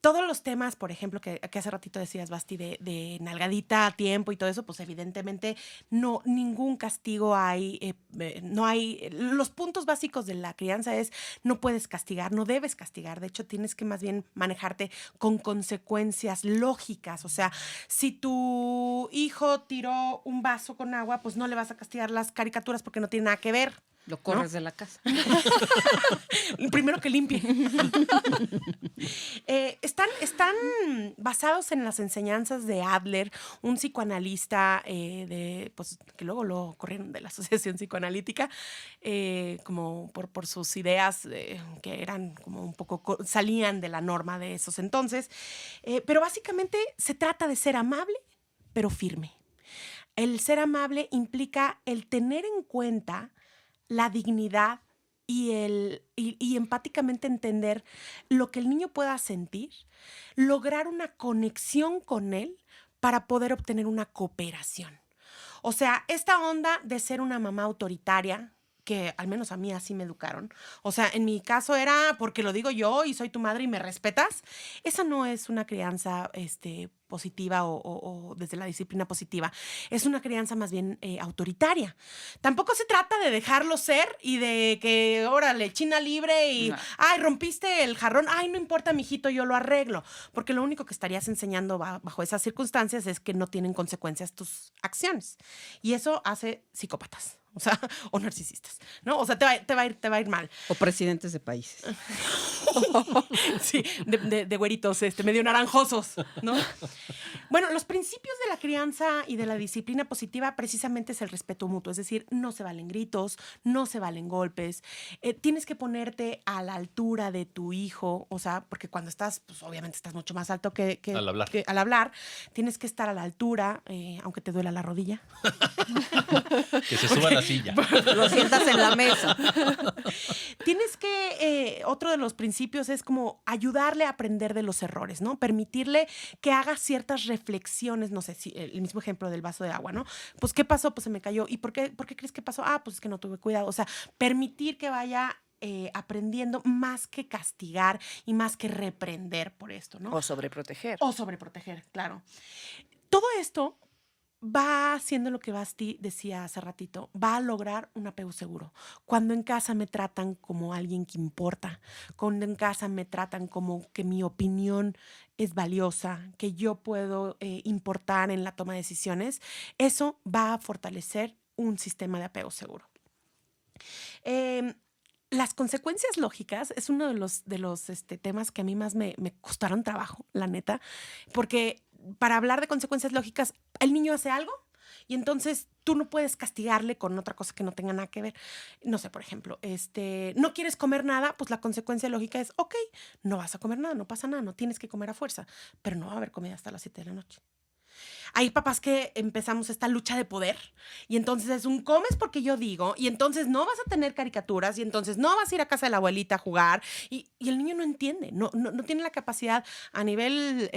Todos los temas, por ejemplo, que hace ratito decías, Basti, de nalgadita a tiempo y todo eso, pues evidentemente no, ningún castigo hay, no hay, los puntos básicos de la crianza es no puedes castigar, no debes castigar, de hecho tienes que más bien manejarte con consecuencias lógicas, o sea, si tu hijo tiró un vaso con agua, pues no le vas a castigar las caricaturas porque no tiene nada que ver. Lo corres de la casa. El primero que limpie. Están basados en las enseñanzas de Adler, un psicoanalista pues, que luego lo corrieron de la Asociación Psicoanalítica, como por sus ideas que eran como un poco, salían de la norma de esos entonces. Pero básicamente se trata de ser amable, pero firme. El ser amable implica el tener en cuenta la dignidad y empáticamente entender lo que el niño pueda sentir, lograr una conexión con él para poder obtener una cooperación. O sea, esta onda de ser una mamá autoritaria, que al menos a mí así me educaron, o sea, en mi caso era porque lo digo yo y soy tu madre y me respetas, esa no es una crianza positiva o desde la disciplina positiva, es una crianza más bien autoritaria. Tampoco se trata de dejarlo ser y de que, órale, China libre y, no. Ay, rompiste el jarrón, ay, no importa, mijito, yo lo arreglo, porque lo único que estarías enseñando bajo esas circunstancias es que no tienen consecuencias tus acciones, y eso hace psicópatas. O sea, o narcisistas, ¿no? O sea, te va a ir mal. O presidentes de países. Sí, de güeritos, medio naranjosos, ¿no? Bueno, los principios de la crianza y de la disciplina positiva precisamente es el respeto mutuo, es decir, no se valen gritos, no se valen golpes, tienes que ponerte a la altura de tu hijo, o sea, porque cuando estás, pues obviamente estás mucho más alto que al hablar, tienes que estar a la altura, aunque te duela la rodilla. Que se suba a la silla. Lo sientas en la mesa. Tienes que, otro de los principios es como ayudarle a aprender de los errores, ¿no? Permitirle que haga ciertas reflexiones, no sé, si el mismo ejemplo del vaso de agua, ¿no? Pues, ¿qué pasó? Pues se me cayó. ¿Y por qué crees que pasó? Ah, pues es que no tuve cuidado. O sea, permitir que vaya aprendiendo más que castigar y más que reprender por esto, ¿no? O sobreproteger. O sobreproteger, claro. Todo esto va haciendo lo que Basti decía hace ratito, va a lograr un apego seguro. Cuando en casa me tratan como alguien que importa, cuando en casa me tratan como que mi opinión es valiosa, que yo puedo importar en la toma de decisiones, eso va a fortalecer un sistema de apego seguro. Las consecuencias lógicas es uno de los temas que a mí más me costaron trabajo, la neta, porque para hablar de consecuencias lógicas, el niño hace algo y entonces tú no puedes castigarle con otra cosa que no tenga nada que ver. No sé, por ejemplo, no quieres comer nada, pues la consecuencia lógica es, ok, no vas a comer nada, no pasa nada, no tienes que comer a fuerza, pero no va a haber comida hasta las 7 de la noche. Hay papás que empezamos esta lucha de poder y entonces es un comes porque yo digo y entonces no vas a tener caricaturas y entonces no vas a ir a casa de la abuelita a jugar y el niño no entiende, no tiene la capacidad a nivel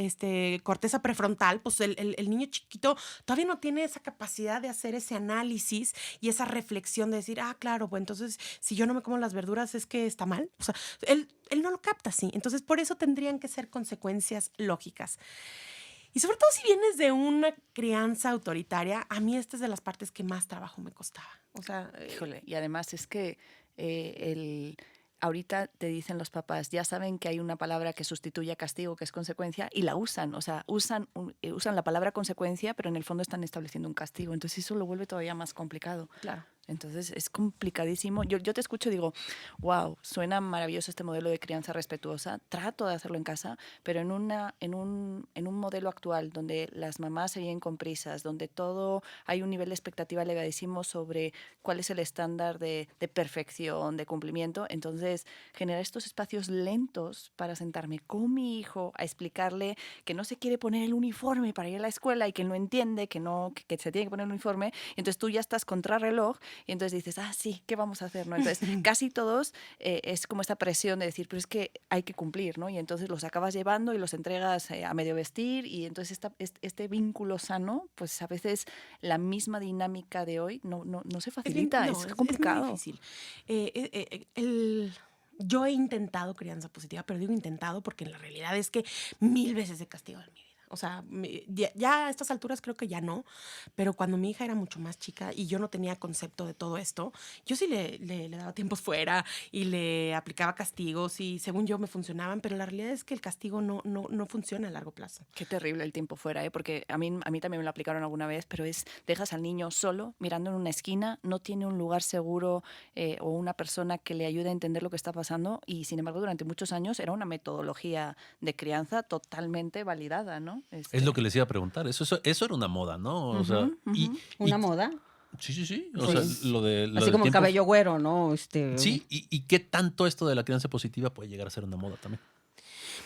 corteza prefrontal, pues el niño chiquito todavía no tiene esa capacidad de hacer ese análisis y esa reflexión de decir, claro, pues entonces si yo no me como las verduras es que está mal. O sea, él no lo capta así. Entonces por eso tendrían que ser consecuencias lógicas. Y sobre todo si vienes de una crianza autoritaria, a mí esta es de las partes que más trabajo me costaba. O sea, Híjole, y además es que ahorita te dicen los papás, ya saben que hay una palabra que sustituye a castigo, que es consecuencia, y la usan. O sea, usan la palabra consecuencia, pero en el fondo están estableciendo un castigo. Entonces eso lo vuelve todavía más complicado. claro. Entonces es complicadísimo. Yo te escucho y digo, wow, suena maravilloso este modelo de crianza respetuosa. Trato de hacerlo en casa, pero en un modelo actual donde las mamás se vienen con prisas, donde todo hay un nivel de expectativa elevadísimo sobre cuál es el estándar de perfección, de cumplimiento. Entonces, generar estos espacios lentos para sentarme con mi hijo a explicarle que no se quiere poner el uniforme para ir a la escuela y que no entiende que se tiene que poner el uniforme. Y entonces tú ya estás contrarreloj. Y entonces dices, sí, ¿qué vamos a hacer? ¿No? Entonces, casi todos es como esta presión de decir, pero es que hay que cumplir, ¿no? Y entonces los acabas llevando y los entregas a medio vestir y entonces este vínculo sano, pues a veces la misma dinámica de hoy no se facilita, es complicado. Es muy difícil. Yo he intentado crianza positiva, pero digo intentado porque la realidad es que 1000 veces he castigado en mi vida. O sea, ya a estas alturas creo que ya no, pero cuando mi hija era mucho más chica y yo no tenía concepto de todo esto, yo sí le daba tiempos fuera y le aplicaba castigos y según yo me funcionaban, pero la realidad es que el castigo no funciona a largo plazo. Qué terrible el tiempo fuera, ¿eh? Porque a mí también me lo aplicaron alguna vez, pero dejas al niño solo, mirando en una esquina, no tiene un lugar seguro o una persona que le ayude a entender lo que está pasando y sin embargo durante muchos años era una metodología de crianza totalmente validada, ¿no? Es lo que les iba a preguntar. Eso era una moda, ¿no? O sea, ¿Una moda? Sí. O Pues, sea, lo de así como el cabello güero, ¿no? Sí, y qué tanto esto de la crianza positiva puede llegar a ser una moda también.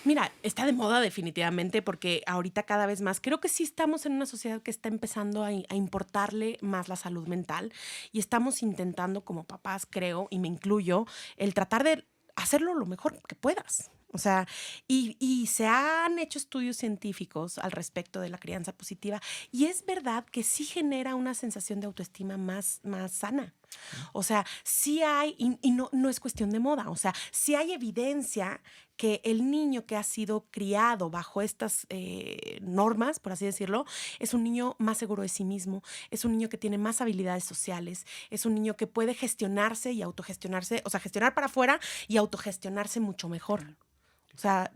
Mira, está de moda definitivamente porque ahorita cada vez más creo que sí estamos en una sociedad que está empezando a importarle más la salud mental y estamos intentando como papás, creo, y me incluyo, el tratar de hacerlo lo mejor que puedas. O sea, y se han hecho estudios científicos al respecto de la crianza positiva y es verdad que sí genera una sensación de autoestima más sana. O sea, sí hay, y no es cuestión de moda, o sea, sí hay evidencia que el niño que ha sido criado bajo estas normas, por así decirlo, es un niño más seguro de sí mismo, es un niño que tiene más habilidades sociales, es un niño que puede gestionarse y autogestionarse, o sea, gestionar para afuera y autogestionarse mucho mejor. O sea,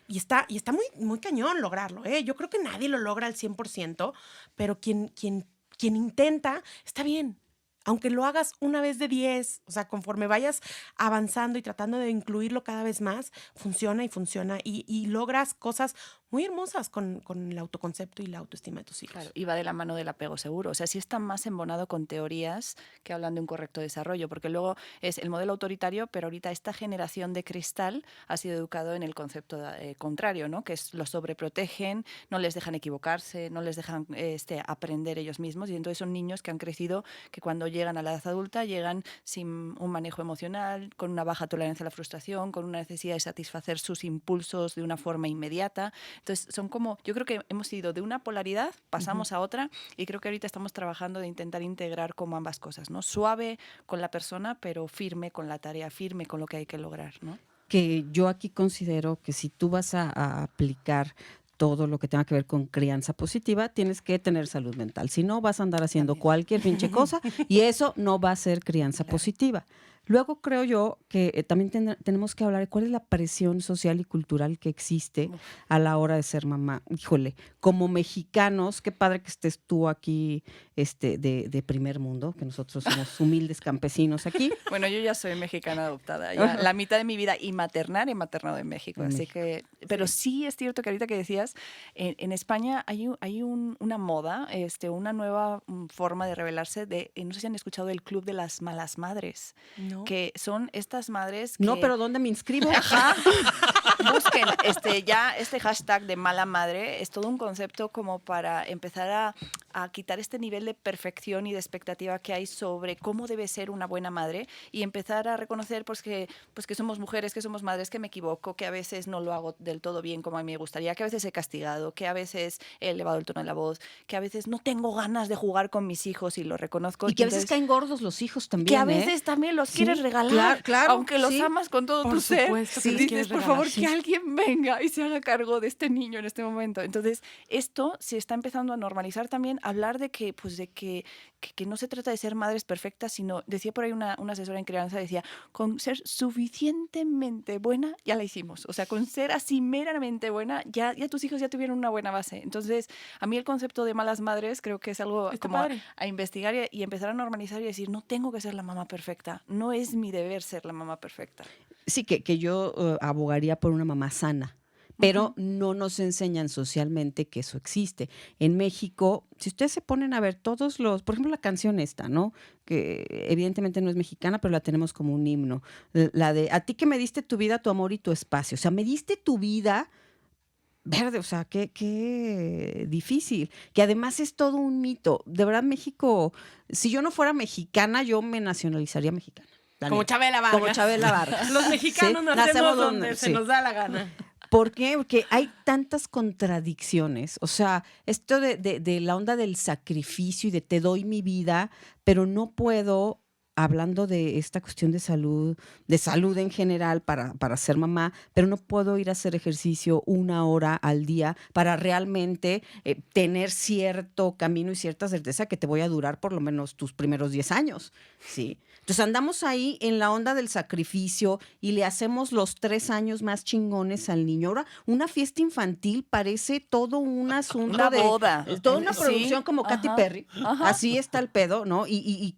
y está muy, muy cañón lograrlo, ¿eh? Yo creo que nadie lo logra al 100%, pero quien intenta, está bien. aunque lo hagas una vez de 10, o sea, conforme vayas avanzando y tratando de incluirlo cada vez más, funciona y funciona y logras cosas muy hermosas con el autoconcepto y la autoestima de tus hijos. Claro, y va de la mano del apego seguro. O sea, sí está más embonado con teorías que hablan de un correcto desarrollo, porque luego es el modelo autoritario, pero ahorita esta generación de cristal ha sido educado en el concepto contrario, ¿no? Que es lo sobreprotegen, no les dejan equivocarse, no les dejan aprender ellos mismos, y entonces son niños que han crecido, que cuando llegan a la edad adulta llegan sin un manejo emocional, con una baja tolerancia a la frustración, con una necesidad de satisfacer sus impulsos de una forma inmediata. Entonces, son como, yo creo que hemos ido de una polaridad, pasamos a otra, y creo que ahorita estamos trabajando de intentar integrar como ambas cosas, ¿no? Suave con la persona, pero firme con la tarea, firme con lo que hay que lograr, ¿no? Que yo aquí considero que si tú vas a aplicar todo lo que tenga que ver con crianza positiva, tienes que tener salud mental. Si no, vas a andar haciendo cualquier pinche cosa y eso no va a ser crianza positiva. Luego creo yo que también tenemos que hablar de cuál es la presión social y cultural que existe a la hora de ser mamá. Híjole, como mexicanos, qué padre que estés tú aquí de primer mundo, que nosotros somos humildes campesinos aquí. Bueno, yo ya soy mexicana adoptada. Ya la mitad de mi vida y maternal he maternado en México. Así que, pero sí es cierto que ahorita que decías, en España hay una moda, una nueva forma de revelarse no sé si han escuchado del Club de las Malas Madres. ¿No? Que son estas madres que... No, pero ¿dónde me inscribo? Ajá. Busquen este hashtag de mala madre. Es todo un concepto como para empezar a quitar este nivel de perfección y de expectativa que hay sobre cómo debe ser una buena madre y empezar a reconocer que somos mujeres, que somos madres, que me equivoco, que a veces no lo hago del todo bien como a mí me gustaría, que a veces he castigado, que a veces he elevado el tono de la voz, que a veces no tengo ganas de jugar con mis hijos y lo reconozco. Y que a veces caen gordos los hijos también. Que a veces también los quieres regalar, claro, aunque los amas con todo tu ser. Supuesto que Sí, les dices, quieres por regalar, favor, sí. que alguien venga y se haga cargo de este niño en este momento. Entonces, esto se está empezando a normalizar también, hablar de que no se trata de ser madres perfectas, sino, decía por ahí una asesora en crianza, decía, con ser suficientemente buena, ya la hicimos. O sea, con ser así meramente buena, ya tus hijos ya tuvieron una buena base. Entonces, a mí el concepto de malas madres creo que es algo Está como padre. a investigar y empezar a normalizar y decir, no tengo que ser la mamá perfecta, no es mi deber ser la mamá perfecta. Sí, que yo abogaría por una mamá sana, pero no nos enseñan socialmente que eso existe. En México, si ustedes se ponen a ver por ejemplo, la canción esta, ¿no? Que evidentemente no es mexicana, pero la tenemos como un himno. La de, a ti que me diste tu vida, tu amor y tu espacio. O sea, me diste tu vida verde, o sea, qué difícil. Que además es todo un mito. De verdad, México, si yo no fuera mexicana, yo me nacionalizaría mexicana. Como Chabela Vargas. Como Chabela Vargas. Los mexicanos Sí, nacemos donde se sí. nos da la gana. ¿Por qué? Porque hay tantas contradicciones. O sea, esto de la onda del sacrificio y de te doy mi vida, pero no puedo, hablando de esta cuestión de salud en general para ser mamá, pero no puedo ir a hacer ejercicio 1 hora al día para realmente tener cierto camino y cierta certeza que te voy a durar por lo menos tus primeros 10 años, ¿sí? Entonces andamos ahí en la onda del sacrificio y le hacemos los 3 años más chingones al niño. Ahora, una fiesta infantil parece todo un asunto Una boda. Toda una Sí, producción como Katy ajá, Perry. ajá. Así está el pedo, ¿no? Y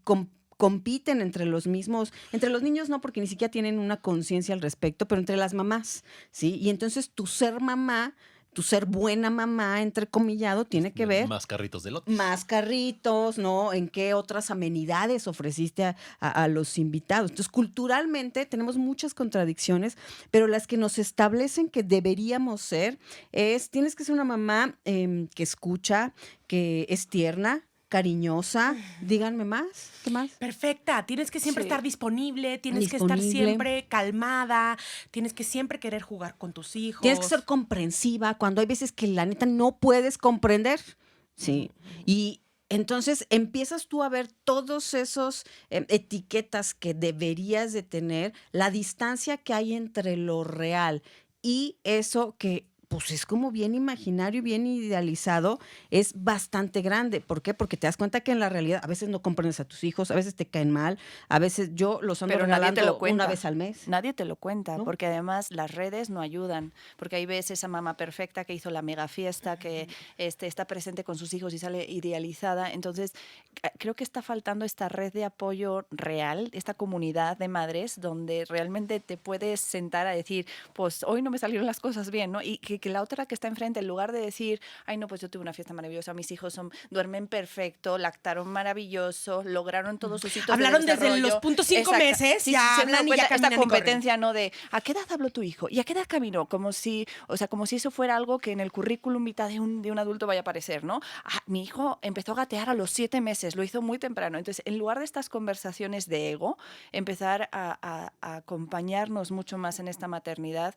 compiten entre los mismos, entre los niños no, porque ni siquiera tienen una conciencia al respecto, pero entre las mamás, ¿sí? Y entonces tu ser mamá, tu ser buena mamá, entrecomillado, tiene que ver Más carritos de lote. más carritos, ¿no? ¿En qué otras amenidades ofreciste a los invitados? Entonces, culturalmente tenemos muchas contradicciones, pero las que nos establecen que deberíamos ser tienes que ser una mamá que escucha, que es tierna, cariñosa. Díganme más. ¿Qué más? Perfecta, tienes que siempre Sí. estar disponible, tienes que estar siempre calmada, tienes que siempre querer jugar con tus hijos. Tienes que ser comprensiva cuando hay veces que la neta no puedes comprender. Sí. Y entonces empiezas tú a ver todos esos etiquetas que deberías de tener, la distancia que hay entre lo real y eso que pues es como bien imaginario, bien idealizado, es bastante grande. ¿Por qué? Porque te das cuenta que en la realidad a veces no comprendes a tus hijos, a veces te caen mal, a veces yo los ando Pero nadie te lo regalando cuenta. una vez al mes. Nadie te lo cuenta, ¿No? porque además las redes no ayudan, porque ahí ves esa mamá perfecta que hizo la mega fiesta, que está presente con sus hijos y sale idealizada. Entonces, creo que está faltando esta red de apoyo real, esta comunidad de madres donde realmente te puedes sentar a decir, pues hoy no me salieron las cosas bien, ¿no? Y que la otra que está enfrente, en lugar de decir, ay, no, pues yo tuve una fiesta maravillosa, mis hijos duermen perfecto, lactaron maravilloso, lograron todos sus hitos Hablaron de desde desarrollo. los puntos 5 Exacto. meses, Sí, ya sí, se hablan dan y cuenta ya caminan esta y corren. competencia, ¿no? De ¿a qué edad habló tu hijo? ¿Y a qué edad caminó? Como si eso fuera algo que en el currículum vitae de un adulto vaya a aparecer, ¿no? Ah, mi hijo empezó a gatear a los 7 meses, lo hizo muy temprano. Entonces, en lugar de estas conversaciones de ego, empezar a acompañarnos mucho más en esta maternidad,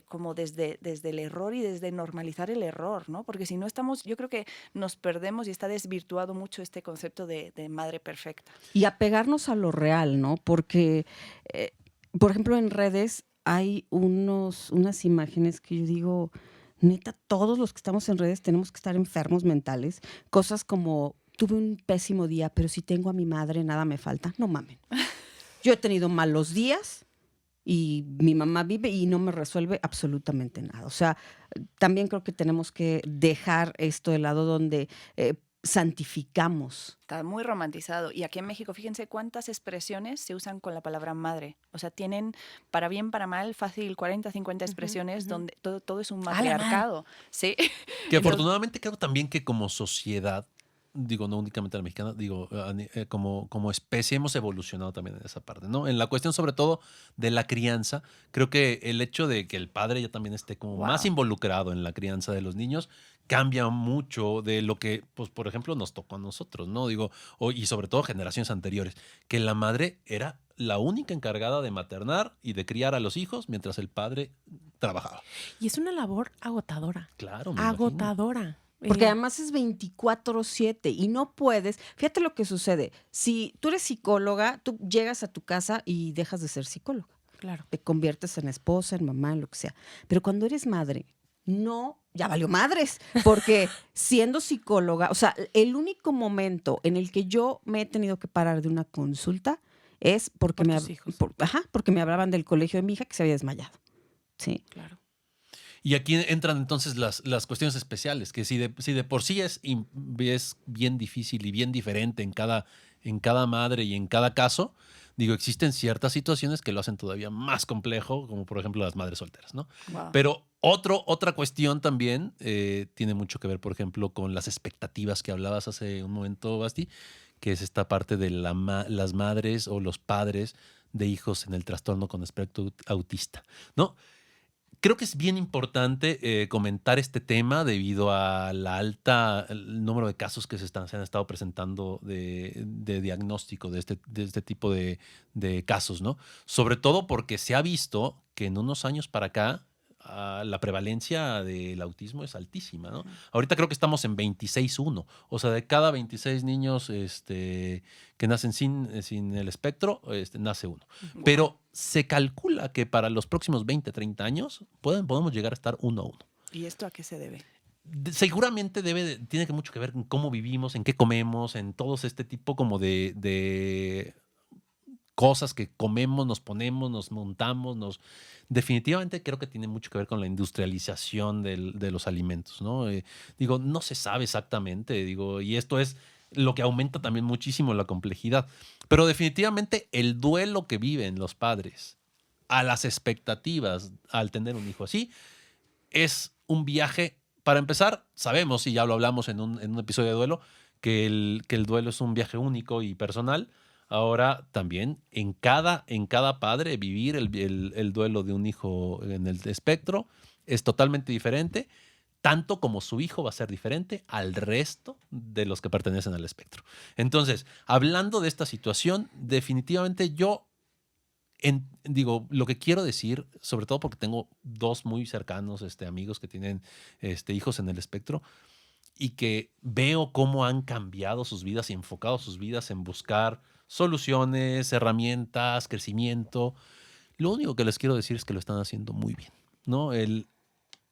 como desde el error y desde normalizar el error, ¿no? Porque si no estamos, yo creo que nos perdemos y está desvirtuado mucho este concepto de madre perfecta. Y apegarnos a lo real, ¿no? Porque, por ejemplo, en redes hay unas imágenes que yo digo, neta, todos los que estamos en redes tenemos que estar enfermos mentales. Cosas como, tuve un pésimo día, pero si tengo a mi madre, nada me falta. No mamen. Yo he tenido malos días y mi mamá vive y no me resuelve absolutamente nada. O sea, también creo que tenemos que dejar esto de lado donde santificamos. Está muy romantizado. Y aquí en México, fíjense cuántas expresiones se usan con la palabra madre. O sea, tienen para bien, para mal, fácil 40, 50 expresiones donde todo es un matriarcado. Sí. Que Entonces, afortunadamente creo también que como sociedad, digo, no únicamente la mexicana, digo, como especie hemos evolucionado también en esa parte, ¿no? En la cuestión sobre todo de la crianza, creo que el hecho de que el padre ya también esté como más involucrado en la crianza de los niños cambia mucho de lo que, pues, por ejemplo, nos tocó a nosotros, ¿no? Digo, y sobre todo generaciones anteriores, que la madre era la única encargada de maternar y de criar a los hijos mientras el padre trabajaba. Y es una labor agotadora. Claro, me imagino. Agotadora. Porque además es 24/7 y no puedes. Fíjate lo que sucede. Si tú eres psicóloga, tú llegas a tu casa y dejas de ser psicóloga. Claro. Te conviertes en esposa, en mamá, en lo que sea. Pero cuando eres madre, no, ya valió madres. Porque siendo psicóloga, o sea, el único momento en el que yo me he tenido que parar de una consulta es porque Por tus hijos. porque me hablaban del colegio de mi hija que se había desmayado. Sí. Claro. Y aquí entran entonces las cuestiones especiales, que si de por sí es bien difícil y bien diferente en cada madre y en cada caso, digo, existen ciertas situaciones que lo hacen todavía más complejo, como por ejemplo las madres solteras, ¿no? wow. Pero otra cuestión también tiene mucho que ver, por ejemplo, con las expectativas que hablabas hace un momento, Basti, que es esta parte de las madres o los padres de hijos en el trastorno con espectro autista, ¿no? Creo que es bien importante comentar este tema debido a el número de casos que se han estado presentando de diagnóstico de este tipo de casos, ¿no? Sobre todo porque se ha visto que en unos años para acá la prevalencia del autismo es altísima, ¿no? Ahorita creo que estamos en 26-1. O sea, de cada 26 niños que nacen sin el espectro, nace uno. Pero se calcula que para los próximos 20, 30 años podemos llegar a estar 1-1. ¿Y esto a qué se debe? Seguramente tiene mucho que ver en cómo vivimos, en qué comemos, en todos este tipo como de cosas que comemos, nos ponemos, nos montamos, definitivamente creo que tiene mucho que ver con la industrialización de los alimentos, ¿no? Digo, no se sabe exactamente, digo, y esto es lo que aumenta también muchísimo la complejidad. Pero definitivamente el duelo que viven los padres a las expectativas al tener un hijo así es un viaje. Para empezar, sabemos, y ya lo hablamos en un episodio de duelo, que el duelo es un viaje único y personal. Ahora también en cada padre vivir el duelo de un hijo en el espectro es totalmente diferente, tanto como su hijo va a ser diferente al resto de los que pertenecen al espectro. Entonces, hablando de esta situación, definitivamente yo digo, lo que quiero decir, sobre todo porque tengo dos muy cercanos amigos que tienen hijos en el espectro, y que veo cómo han cambiado sus vidas y enfocado sus vidas en buscar soluciones, herramientas, crecimiento. Lo único que les quiero decir es que lo están haciendo muy bien, ¿no?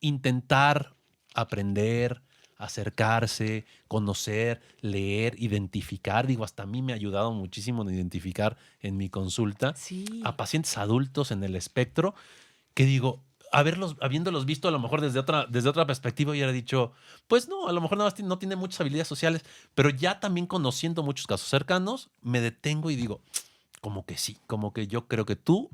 intentar aprender, acercarse, conocer, leer, identificar. Digo, hasta a mí me ha ayudado muchísimo en identificar en mi consulta Sí. a pacientes adultos en el espectro que digo, habiéndolos visto a lo mejor desde otra perspectiva, yo hubiera dicho, pues no, a lo mejor nada más no tiene muchas habilidades sociales, pero ya también conociendo muchos casos cercanos, me detengo y digo, como que sí, como que yo creo que tú,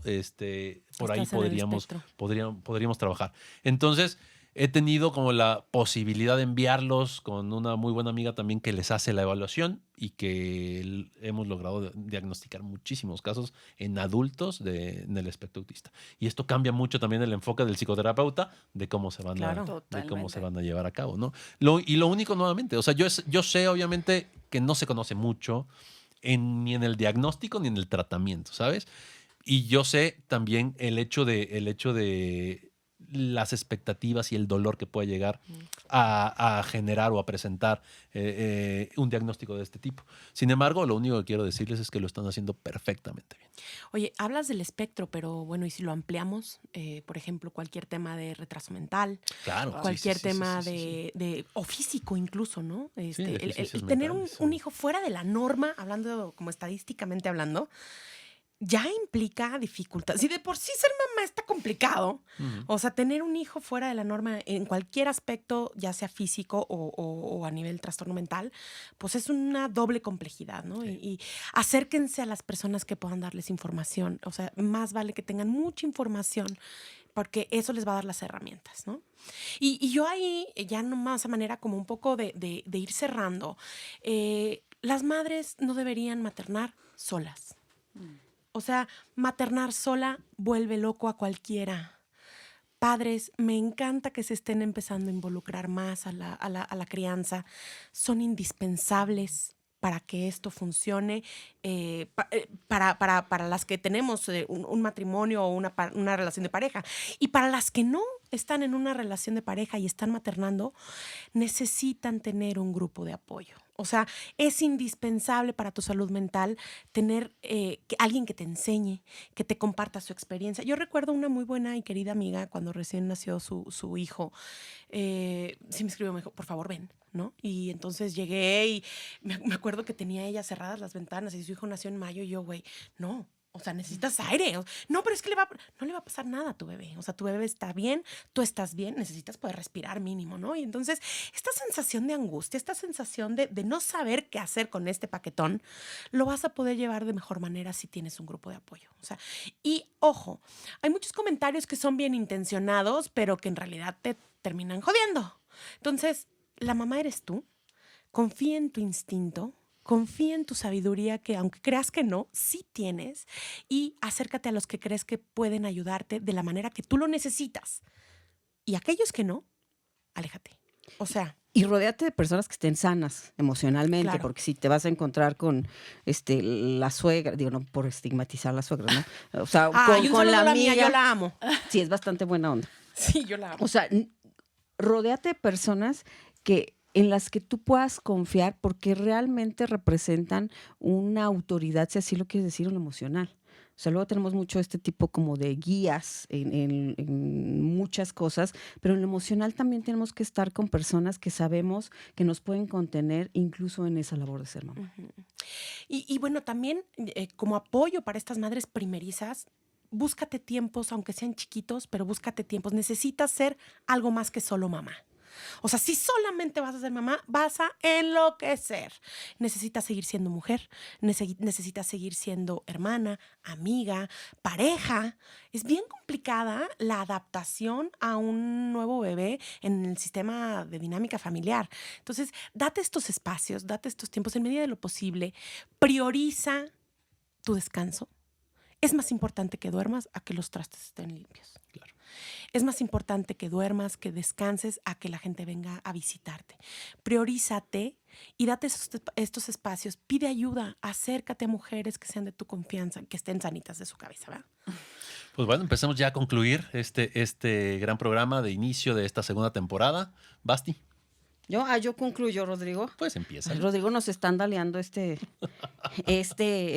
por ahí Estás en el espectro. podríamos trabajar. Entonces, he tenido como la posibilidad de enviarlos con una muy buena amiga también que les hace la evaluación y que hemos logrado diagnosticar muchísimos casos en adultos en el espectro autista. Y esto cambia mucho también el enfoque del psicoterapeuta de cómo se van, Claro. de cómo se van a llevar a cabo, ¿no? Lo único, nuevamente, o sea, yo sé obviamente que no se conoce mucho ni en el diagnóstico ni en el tratamiento, ¿sabes? Y yo sé también el hecho de las expectativas y el dolor que puede llegar a generar o a presentar un diagnóstico de este tipo. Sin embargo, lo único que quiero decirles es que lo están haciendo perfectamente bien. Oye, hablas del espectro, pero bueno, ¿y si lo ampliamos? Por ejemplo, cualquier tema de retraso mental, Claro. cualquier sí, sí, tema sí, sí, sí. o físico incluso, ¿no? deficiencias El tener mentales, un hijo fuera de la norma, hablando como estadísticamente hablando, ya implica dificultad. Si de por sí ser mamá está complicado, Ujú. o sea, tener un hijo fuera de la norma en cualquier aspecto, ya sea físico o a nivel trastorno mental, pues es una doble complejidad, ¿no? Sí. Y acérquense a las personas que puedan darles información. O sea, más vale que tengan mucha información porque eso les va a dar las herramientas, ¿no? Y yo ahí, ya nomás a manera como un poco de ir cerrando, las madres no deberían maternar solas. O sea, maternar sola vuelve loco a cualquiera. Padres, me encanta que se estén empezando a involucrar más a la crianza. Son indispensables para que esto funcione, para las que tenemos un matrimonio o una relación de pareja. Y para las que no están en una relación de pareja y están maternando, necesitan tener un grupo de apoyo. O sea, es indispensable para tu salud mental tener alguien que te enseñe, que te comparta su experiencia. Yo recuerdo una muy buena y querida amiga cuando recién nació su hijo. Sí me escribió, me dijo, por favor, ven, ¿no? Y entonces llegué y me acuerdo que tenía ella cerradas las ventanas y su hijo nació en mayo y yo, güey, no. O sea, necesitas aire. No, pero es que no le va a pasar nada a tu bebé. O sea, tu bebé está bien, tú estás bien, necesitas poder respirar mínimo, ¿no? Y entonces, esta sensación de angustia, esta sensación de no saber qué hacer con este paquetón, lo vas a poder llevar de mejor manera si tienes un grupo de apoyo. O sea, y ojo, hay muchos comentarios que son bien intencionados, pero que en realidad te terminan jodiendo. Entonces, la mamá eres tú. Confía en tu instinto. Confía en tu sabiduría que aunque creas que no, sí tienes y acércate a los que crees que pueden ayudarte de la manera que tú lo necesitas. Y aquellos que no, aléjate. O sea... Y rodéate de personas que estén sanas emocionalmente, Claro. porque si te vas a encontrar con la suegra, digo, no por estigmatizar a la suegra, ¿no? O sea, un con la saludo a amiga. mía, yo la amo. Sí, es bastante buena onda. Sí, yo la amo. O sea, rodéate de personas en las que tú puedas confiar porque realmente representan una autoridad, si así lo quieres decir, en lo emocional. O sea, luego tenemos mucho este tipo como de guías en muchas cosas, pero en lo emocional también tenemos que estar con personas que sabemos que nos pueden contener incluso en esa labor de ser mamá. Y bueno, también como apoyo para estas madres primerizas, búscate tiempos, aunque sean chiquitos, pero búscate tiempos. Necesitas ser algo más que solo mamá. O sea, si solamente vas a ser mamá, vas a enloquecer. Necesitas seguir siendo mujer, necesitas seguir siendo hermana, amiga, pareja. Es bien complicada la adaptación a un nuevo bebé en el sistema de dinámica familiar. Entonces, date estos espacios, date estos tiempos en medida de lo posible. Prioriza tu descanso. Es más importante que duermas a que los trastes estén limpios. Claro. Es más importante que duermas, que descanses, a que la gente venga a visitarte. Priorízate y date estos espacios. Pide ayuda, acércate a mujeres que sean de tu confianza, que estén sanitas de su cabeza, ¿verdad? Pues bueno, empecemos ya a concluir este gran programa de inicio de esta segunda temporada. Basti, Yo concluyo, Rodrigo. pues empieza. Ay, Rodrigo, nos están daleando este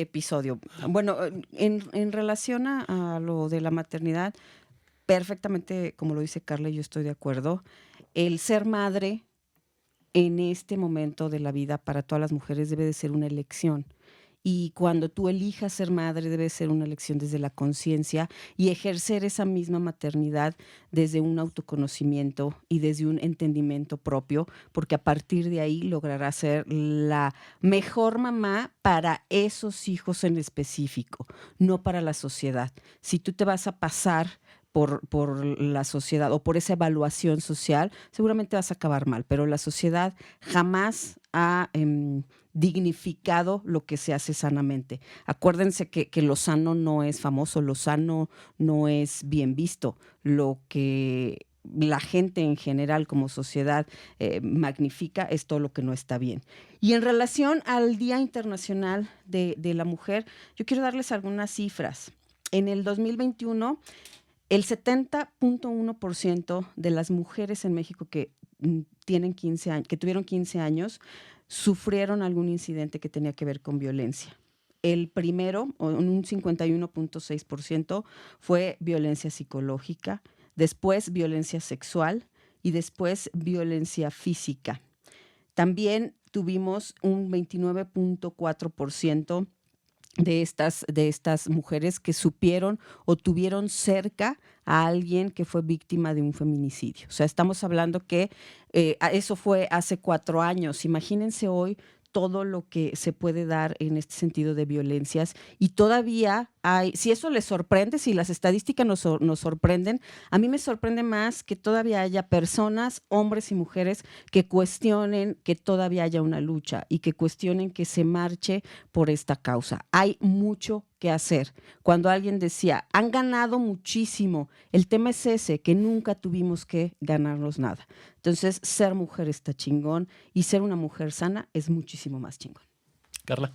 episodio. Bueno, en relación a lo de la maternidad, perfectamente, como lo dice Carla, yo estoy de acuerdo. El ser madre en este momento de la vida para todas las mujeres debe de ser una elección. Y cuando tú elijas ser madre, debe ser una elección desde la conciencia y ejercer esa misma maternidad desde un autoconocimiento y desde un entendimiento propio, porque a partir de ahí lograrás ser la mejor mamá para esos hijos en específico, no para la sociedad. Si tú te vas a pasar por la sociedad o por esa evaluación social, seguramente vas a acabar mal, pero la sociedad jamás ha dignificado lo que se hace sanamente. Acuérdense que lo sano no es famoso, lo sano no es bien visto. Lo que la gente en general como sociedad magnifica es todo lo que no está bien. Y en relación al Día Internacional de la Mujer, yo quiero darles algunas cifras. En el 2021, el 70.1% de las mujeres en México que tuvieron 15 años, sufrieron algún incidente que tenía que ver con violencia. El primero, un 51.6%, fue violencia psicológica, después violencia sexual y después violencia física. También tuvimos un 29.4% de estas mujeres que supieron o tuvieron cerca a alguien que fue víctima de un feminicidio. O sea, estamos hablando que eso fue hace 4 años. Imagínense hoy todo lo que se puede dar en este sentido de violencias y todavía hay, si eso les sorprende, si las estadísticas nos sorprenden, a mí me sorprende más que todavía haya personas, hombres y mujeres, que cuestionen que todavía haya una lucha y que cuestionen que se marche por esta causa. Hay mucho que hacer. Cuando alguien decía, han ganado muchísimo, el tema es ese, que nunca tuvimos que ganarnos nada. Entonces, ser mujer está chingón y ser una mujer sana es muchísimo más chingón. Carla.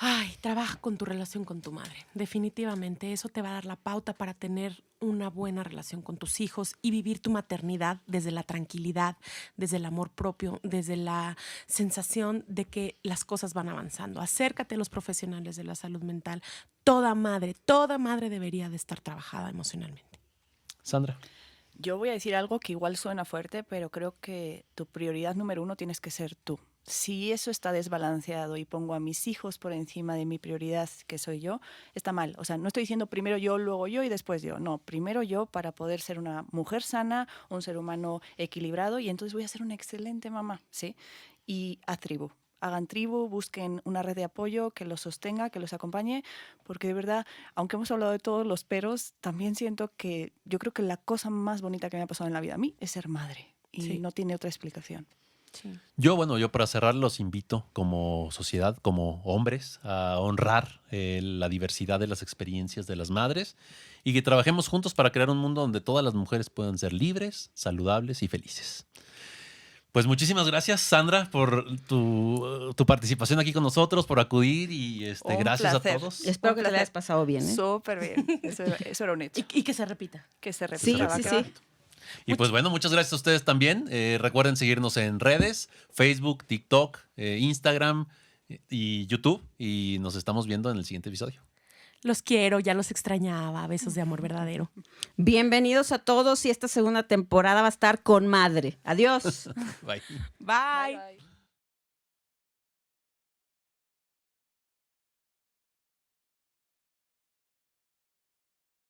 Ay, trabaja con tu relación con tu madre. Definitivamente eso te va a dar la pauta para tener una buena relación con tus hijos y vivir tu maternidad desde la tranquilidad, desde el amor propio, desde la sensación de que las cosas van avanzando. Acércate a los profesionales de la salud mental. Toda madre debería de estar trabajada emocionalmente. Sandra. Yo voy a decir algo que igual suena fuerte, pero creo que tu prioridad número 1 tienes que ser tú. Si eso está desbalanceado y pongo a mis hijos por encima de mi prioridad, que soy yo, está mal. O sea, no estoy diciendo primero yo, luego yo y después yo. No, primero yo para poder ser una mujer sana, un ser humano equilibrado y entonces voy a ser una excelente mamá, ¿sí? Y a tribu. Hagan tribu, busquen una red de apoyo que los sostenga, que los acompañe, porque de verdad, aunque hemos hablado de todos los peros, también siento que yo creo que la cosa más bonita que me ha pasado en la vida a mí es ser madre y no tiene otra explicación. Sí. Yo para cerrar los invito como sociedad, como hombres, a honrar la diversidad de las experiencias de las madres y que trabajemos juntos para crear un mundo donde todas las mujeres puedan ser libres, saludables y felices. Pues muchísimas gracias, Sandra, por tu participación aquí con nosotros, por acudir y gracias placer. a todos. Espero que te la hayas pasado bien. Súper bien. Eso era un hecho. Y que se repita. Que se repita. Sí. Y pues bueno, muchas gracias a ustedes también. Recuerden seguirnos en redes, Facebook, TikTok, Instagram y YouTube. Y nos estamos viendo en el siguiente episodio. Los quiero, ya los extrañaba. Besos de amor verdadero. Bienvenidos a todos y esta segunda temporada va a estar con madre. Adiós. Bye. Bye.